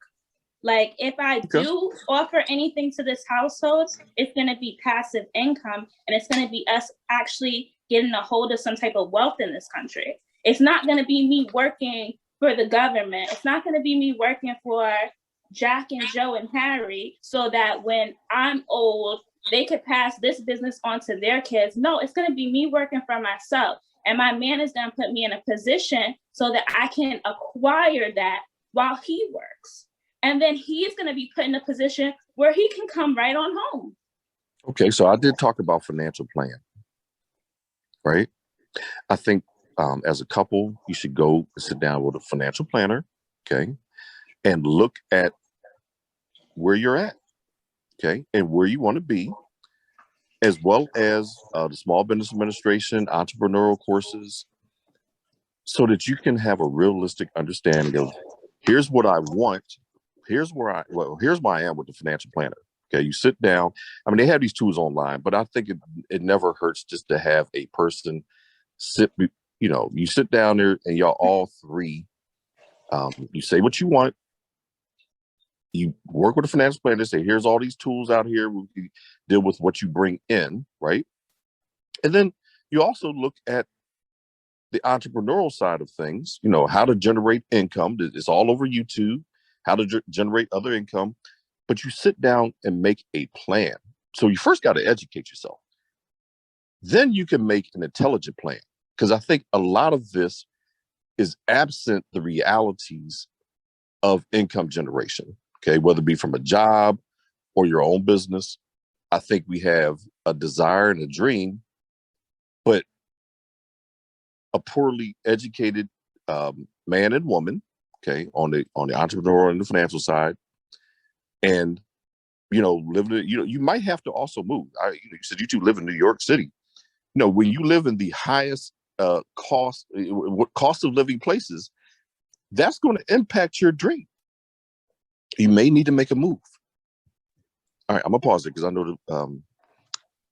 Like if I do offer anything to this household, it's going to be passive income, and it's going to be us actually getting a hold of some type of wealth in this country. It's not going to be me working for the government. It's not going to be me working for Jack and Joe and Harry so that when I'm old, they could pass this business on to their kids. No, it's going to be me working for myself. And my man is going to put me in a position so that I can acquire that while he works. And then he's going to be put in a position where he can come right on home. Okay, so I did talk about financial plan, right? I think as a couple, you should go sit down with a financial planner, okay, and look at where you're at, okay, and where you want to be, as well as the Small Business Administration, entrepreneurial courses, so that you can have a realistic understanding of here's what I want. Here's where I am with the financial planner. Okay, you sit down. I mean, they have these tools online, but I think it never hurts just to have a person sit. You sit down there and y'all all three. You say what you want. You work with a financial planner. Say, here's all these tools out here. We deal with what you bring in, right? And then you also look at the entrepreneurial side of things, how to generate income. It's all over YouTube, how to generate other income, but you sit down and make a plan. So you first got to educate yourself. Then you can make an intelligent plan. Because I think a lot of this is absent the realities of income generation, okay? Whether it be from a job or your own business. I think we have a desire and a dream, but a poorly educated man and woman, okay, on the entrepreneurial and the financial side, and living. You might have to also move. You said you two live in New York City. When you live in the highest cost of living places, that's going to impact your dream. You may need to make a move. All right, I'm gonna pause it because I know that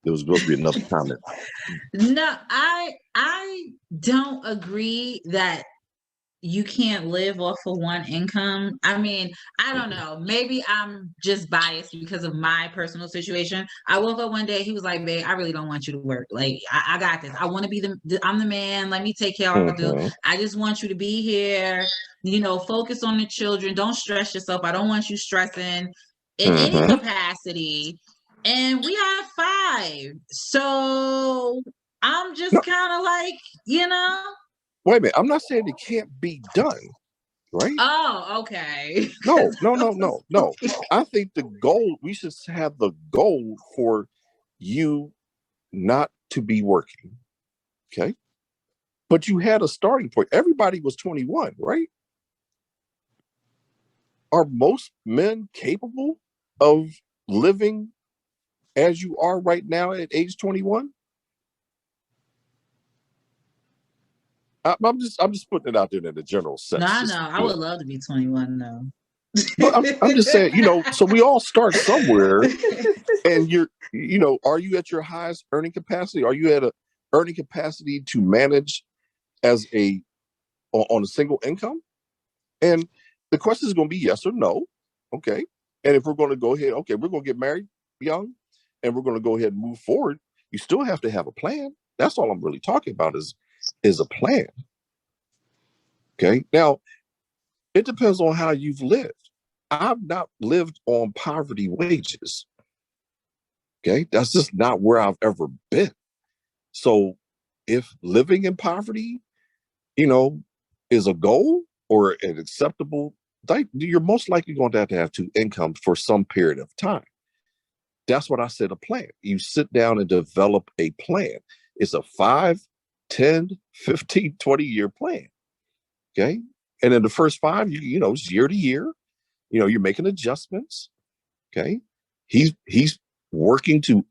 there was supposed to be another comment. No, I don't agree that you can't live off of one income. I mean, I don't know. Maybe I'm just biased because of my personal situation. I woke up one day, he was like, babe, I really don't want you to work. Like, I got this. I want to be I'm the man. Let me take care of you. I just want you to be here, focus on the children. Don't stress yourself. I don't want you stressing in any capacity. And we have 5. So I'm just kind of like, Wait a minute. I'm not saying it can't be done, right? Oh, okay. No. I think we should have the goal for you not to be working, okay? But you had a starting point. Everybody was 21, right? Are most men capable of living as you are right now at age 21? I'm just putting it out there in a general sense. No, I would love to be 21 though. But I'm just saying, so we all start somewhere. And are you at your highest earning capacity? Are you at a earning capacity to manage on a single income? And the question is going to be yes or no. Okay. And if we're going to go ahead, okay, we're going to get married young and we're going to go ahead and move forward. You still have to have a plan. That's all I'm really talking about is a plan. Okay. Now, it depends on how you've lived. I've not lived on poverty wages. Okay. That's just not where I've ever been. So if living in poverty, is a goal or an acceptable, you're most likely going to have 2 incomes for some period of time. That's what I said, a plan. You sit down and develop a plan. It's a 5, 10, 15, 20-year plan. Okay. And in the first 5, it's year to year, you're making adjustments. Okay. He's working to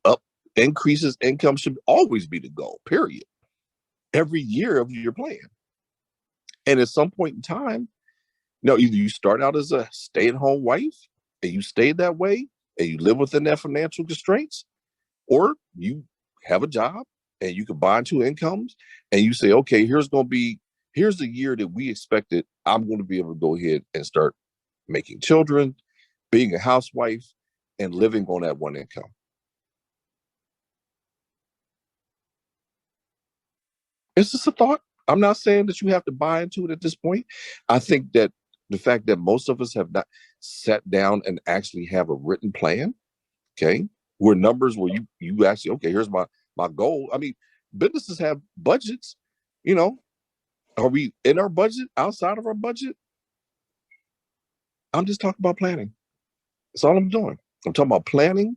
increase his income should always be the goal, period. Every year of your plan. And at some point in time, either you start out as a stay-at-home wife and you stay that way and you live within that financial constraints, or you have a job and you combine 2 incomes and you say, okay, here's the year that we expected I'm going to be able to go ahead and start making children, being a housewife, and living on that 1 income. It's just a thought. I'm not saying that you have to buy into it at this point. I think that the fact that most of us have not sat down and actually have a written plan, okay, where numbers where you actually, okay, here's my goal. I mean, businesses have budgets, are we in our budget, outside of our budget? I'm just talking about planning. That's all I'm doing. I'm talking about planning,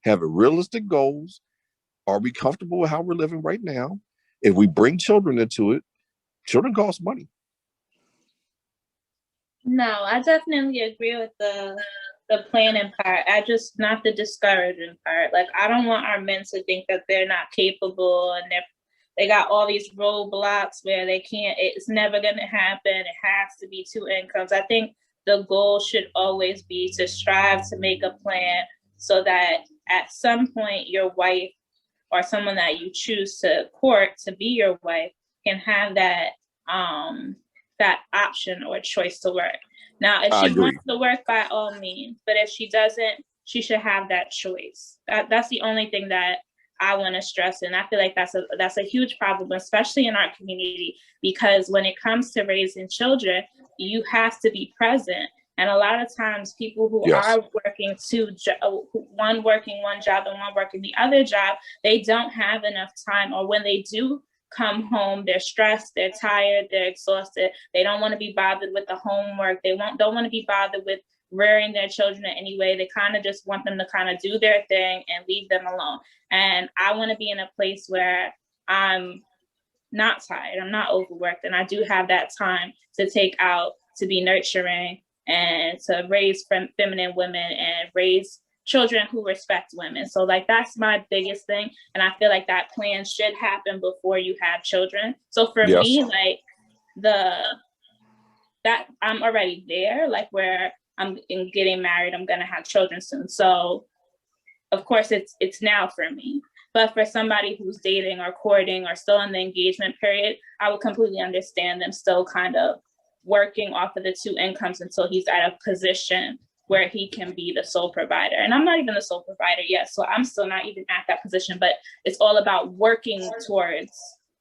having realistic goals. Are we comfortable with how we're living right now? If we bring children into it, children cost money. No, I definitely agree with the planning part. Not the discouraging part. Like, I don't want our men to think that they're not capable and they got all these roadblocks where they can't, it's never going to happen. It has to be 2 incomes. I think the goal should always be to strive to make a plan so that at some point your wife or someone that you choose to court to be your wife can have that option or choice to work. Now, if she wants to work, by all means, but if she doesn't, she should have that choice. That's the only thing that I want to stress. And I feel like that's a huge problem, especially in our community, because when it comes to raising children, you have to be present. And a lot of times people who Yes. are working one working one job and one working the other job, they don't have enough time, or when they do come home, they're stressed, they're tired, they're exhausted. They don't want to be bothered with the homework. They don't want to be bothered with rearing their children in any way. They kind of just want them to kind of do their thing and leave them alone. And I want to be in a place where I'm not tired, I'm not overworked, and I do have that time to take out to be nurturing and to raise feminine women and raise children who respect women. So like, that's my biggest thing. And I feel like that plan should happen before you have children. So for Yes. me, like that I'm already there, like where I'm getting married, I'm gonna have children soon. So of course it's now for me. But for somebody who's dating or courting or still in the engagement period, I would completely understand them still kind of working off of the two incomes until he's at a position where he can be the sole provider. And I'm not even the sole provider yet, so I'm still not even at that position, but it's all about working towards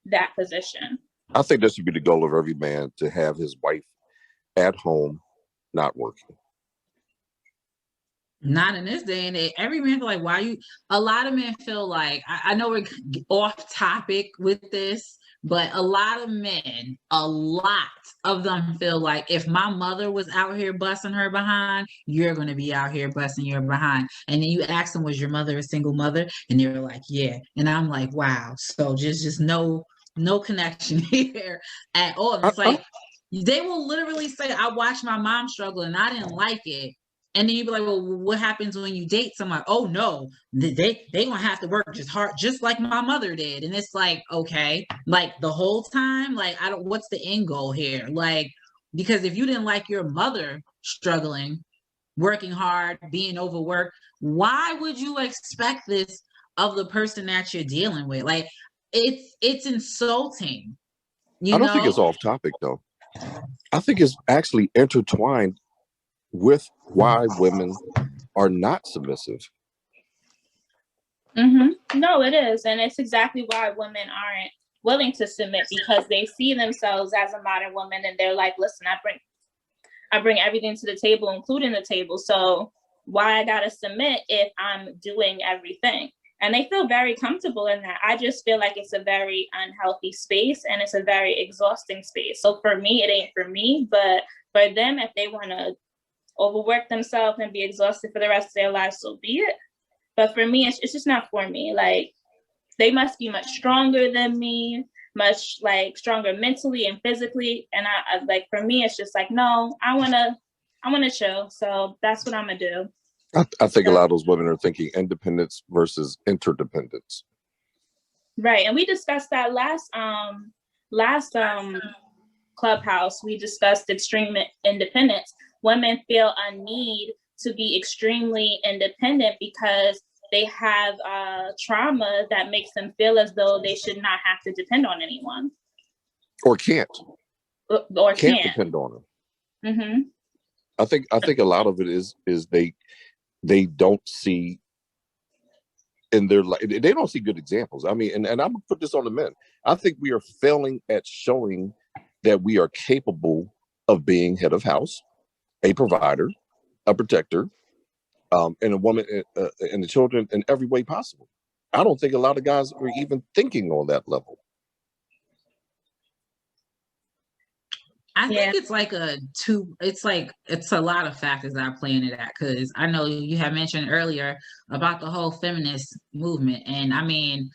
that position. I think that should be the goal of every man, to have his wife at home, not working. Not in this day and age. Every man feel like, a lot of men feel like, I know we're off topic with this, but a lot of them feel like, if my mother was out here busting her behind, you're going to be out here busting your behind. And then you ask them, was your mother a single mother? And they're like, yeah. And I'm like, wow. So just no connection here at all. It's like, they will literally say, I watched my mom struggle and I didn't like it. And then you'd be like, well, what happens when you date someone? Oh no, they gonna have to work just hard, just like my mother did. And it's like, okay, like the whole time, like, what's the end goal here? Like, because if you didn't like your mother struggling, working hard, being overworked, why would you expect this of the person that you're dealing with? Like, it's insulting. I don't think it's off topic though. I think it's actually intertwined with why women are not submissive. Mm-hmm. No, it is. And it's exactly why women aren't willing to submit, because they see themselves as a modern woman and they're like, listen, I bring everything to the table, including the table. So why I gotta submit if I'm doing everything? And they feel very comfortable in that. I just feel like it's a very unhealthy space and it's a very exhausting space. So for me, it ain't for me, but for them, if they want to overwork themselves and be exhausted for the rest of their lives, so be it. But for me, it's just not for me. Like, they must be much stronger than me, much like stronger mentally and physically. And I like, for me, it's just like, no, I wanna chill. So that's what I'm gonna do. I think a lot of those women are thinking independence versus interdependence. Right. And we discussed that last Clubhouse. We discussed extreme independence. Women feel a need to be extremely independent because they have trauma that makes them feel as though they should not have to depend on anyone. Or can't depend on them. Mm-hmm. I think a lot of it is they don't see in their life, they don't see good examples. I mean, and I'm gonna put this on the men. I think we are failing at showing that we are capable of being head of house, a provider, a protector, and a woman and the children in every way possible. I don't think a lot of guys are even thinking on that level. I think it's a lot of factors that are playing into that, because I know you had mentioned earlier about the whole feminist movement. And I mean,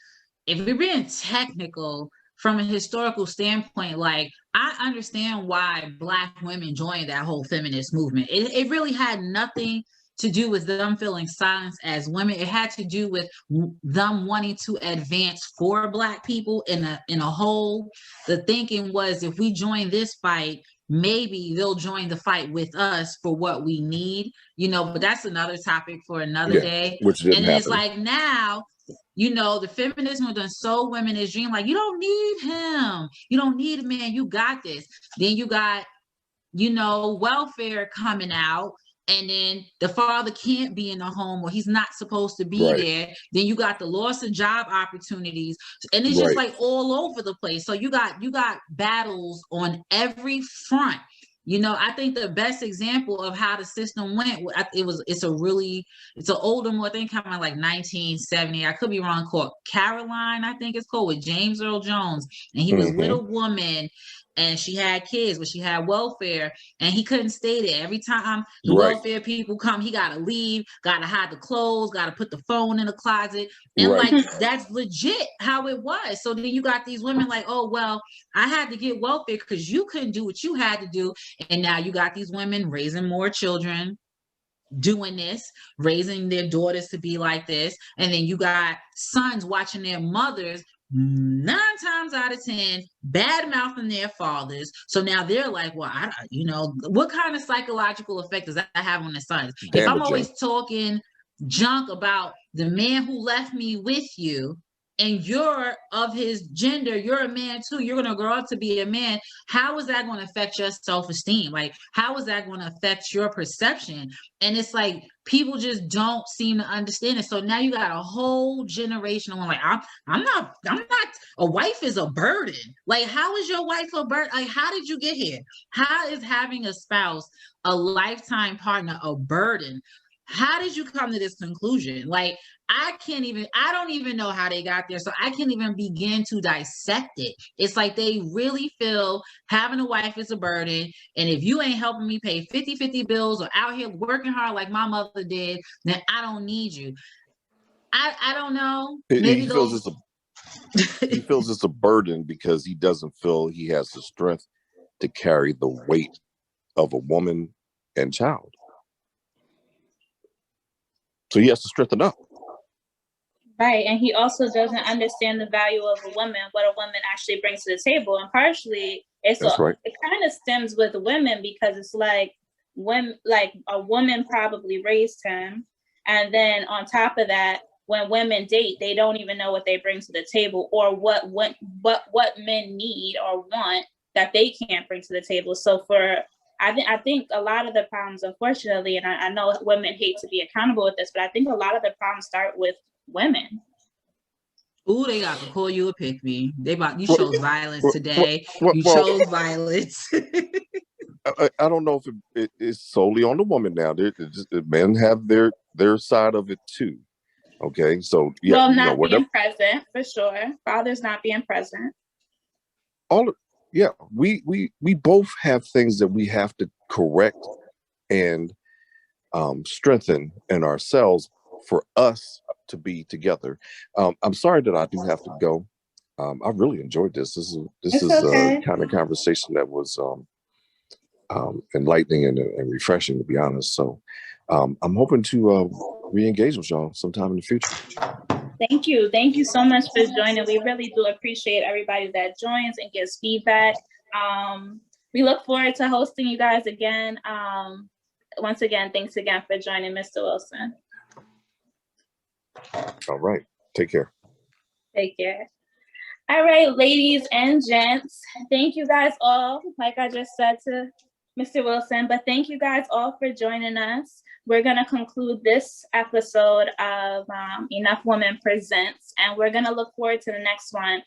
if we're being technical from a historical standpoint, like, I understand why Black women joined that whole feminist movement. It really had nothing to do with them feeling silenced as women. It had to do with them wanting to advance for Black people in a whole. The thinking was, if we join this fight, maybe they'll join the fight with us for what we need, but that's another topic for another day. Which didn't and happen. It's like, now, the feminism has done so women is dream, like, you don't need him. You don't need a man. You got this. Then you got, welfare coming out. and then the father can't be in the home or he's not supposed to be Right. there. Then you got the loss of job opportunities, and it's just Right. like all over the place. So you got battles on every front. You know, I think the best example of how the system went, it's an older movie, I think kind of like 1970. I could be wrong, called Caroline, I think it's called, with James Earl Jones. And he was with a woman and she had kids, but she had welfare and he couldn't stay there. Every time the Right. welfare people come, he got to leave, got to hide the clothes, got to put the phone in the closet. And Right. like, that's legit how it was. So then you got these women like, oh, well, I had to get welfare because you couldn't do what you had to do. And now you got these women raising more children, doing this, raising their daughters to be like this. And then you got sons watching their mothers 9 times out of 10 bad mouthing their fathers. So now they're like, well, what kind of psychological effect does that have on the sons? If I'm always talking junk about the man who left me with you, and you're of his gender, you're a man too, you're going to grow up to be a man, how is that going to affect your self-esteem? Like, how is that going to affect your perception? And it's like, people just don't seem to understand it. So now you got a whole generation of like, I'm not, a wife is a burden. Like, how is your wife a burden? Like, how did you get here? How is having a spouse, a lifetime partner, a burden? How did you come to this conclusion? Like, I don't even know how they got there. So I can't even begin to dissect it. It's like they really feel having a wife is a burden. And if you ain't helping me pay 50-50 bills or out here working hard like my mother did, then I don't need you. I don't know. He feels it's a burden because he doesn't feel he has the strength to carry the weight of a woman and child. So he has to strengthen up. Right. And he also doesn't understand the value of a woman, what a woman actually brings to the table. And partially it kind of stems with women because it's like when a woman probably raised him. And then on top of that, when women date, they don't even know what they bring to the table or what men need or want that they can't bring to the table. So I think a lot of the problems, unfortunately, and I know women hate to be accountable with this, but I think a lot of the problems start with women. Ooh, they got to call you a pick me. You chose violence today. You chose violence. I don't know if it is solely on the woman now. The men have their side of it too. Okay, so yeah, well, not being present for sure. Father's not being present. We both have things that we have to correct and strengthen in ourselves for us to be together. I'm sorry that I do have to go. I really enjoyed this. This is a kind of conversation that was enlightening and refreshing, to be honest. So I'm hoping to re-engage with y'all sometime in the future. Thank you. Thank you so much for joining. We really do appreciate everybody that joins and gives feedback. We look forward to hosting you guys again. Once again, thanks again for joining, Mr. Wilson. All right. Take care. Take care. All right, ladies and gents, thank you guys all, like I just said to Mr. Wilson, but thank you guys all for joining us. We're going to conclude this episode of Enough Women Presents, and we're going to look forward to the next one.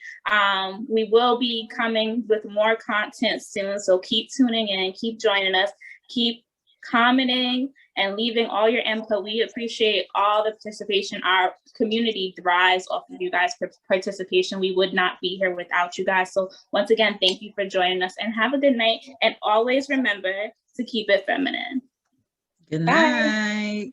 We will be coming with more content soon, so keep tuning in, keep joining us, keep commenting and leaving all your input. We appreciate all the participation. Our community thrives off of you guys' participation. We would not be here without you guys. So once again, thank you for joining us and have a good night. And always remember to keep it feminine. Good night. Bye.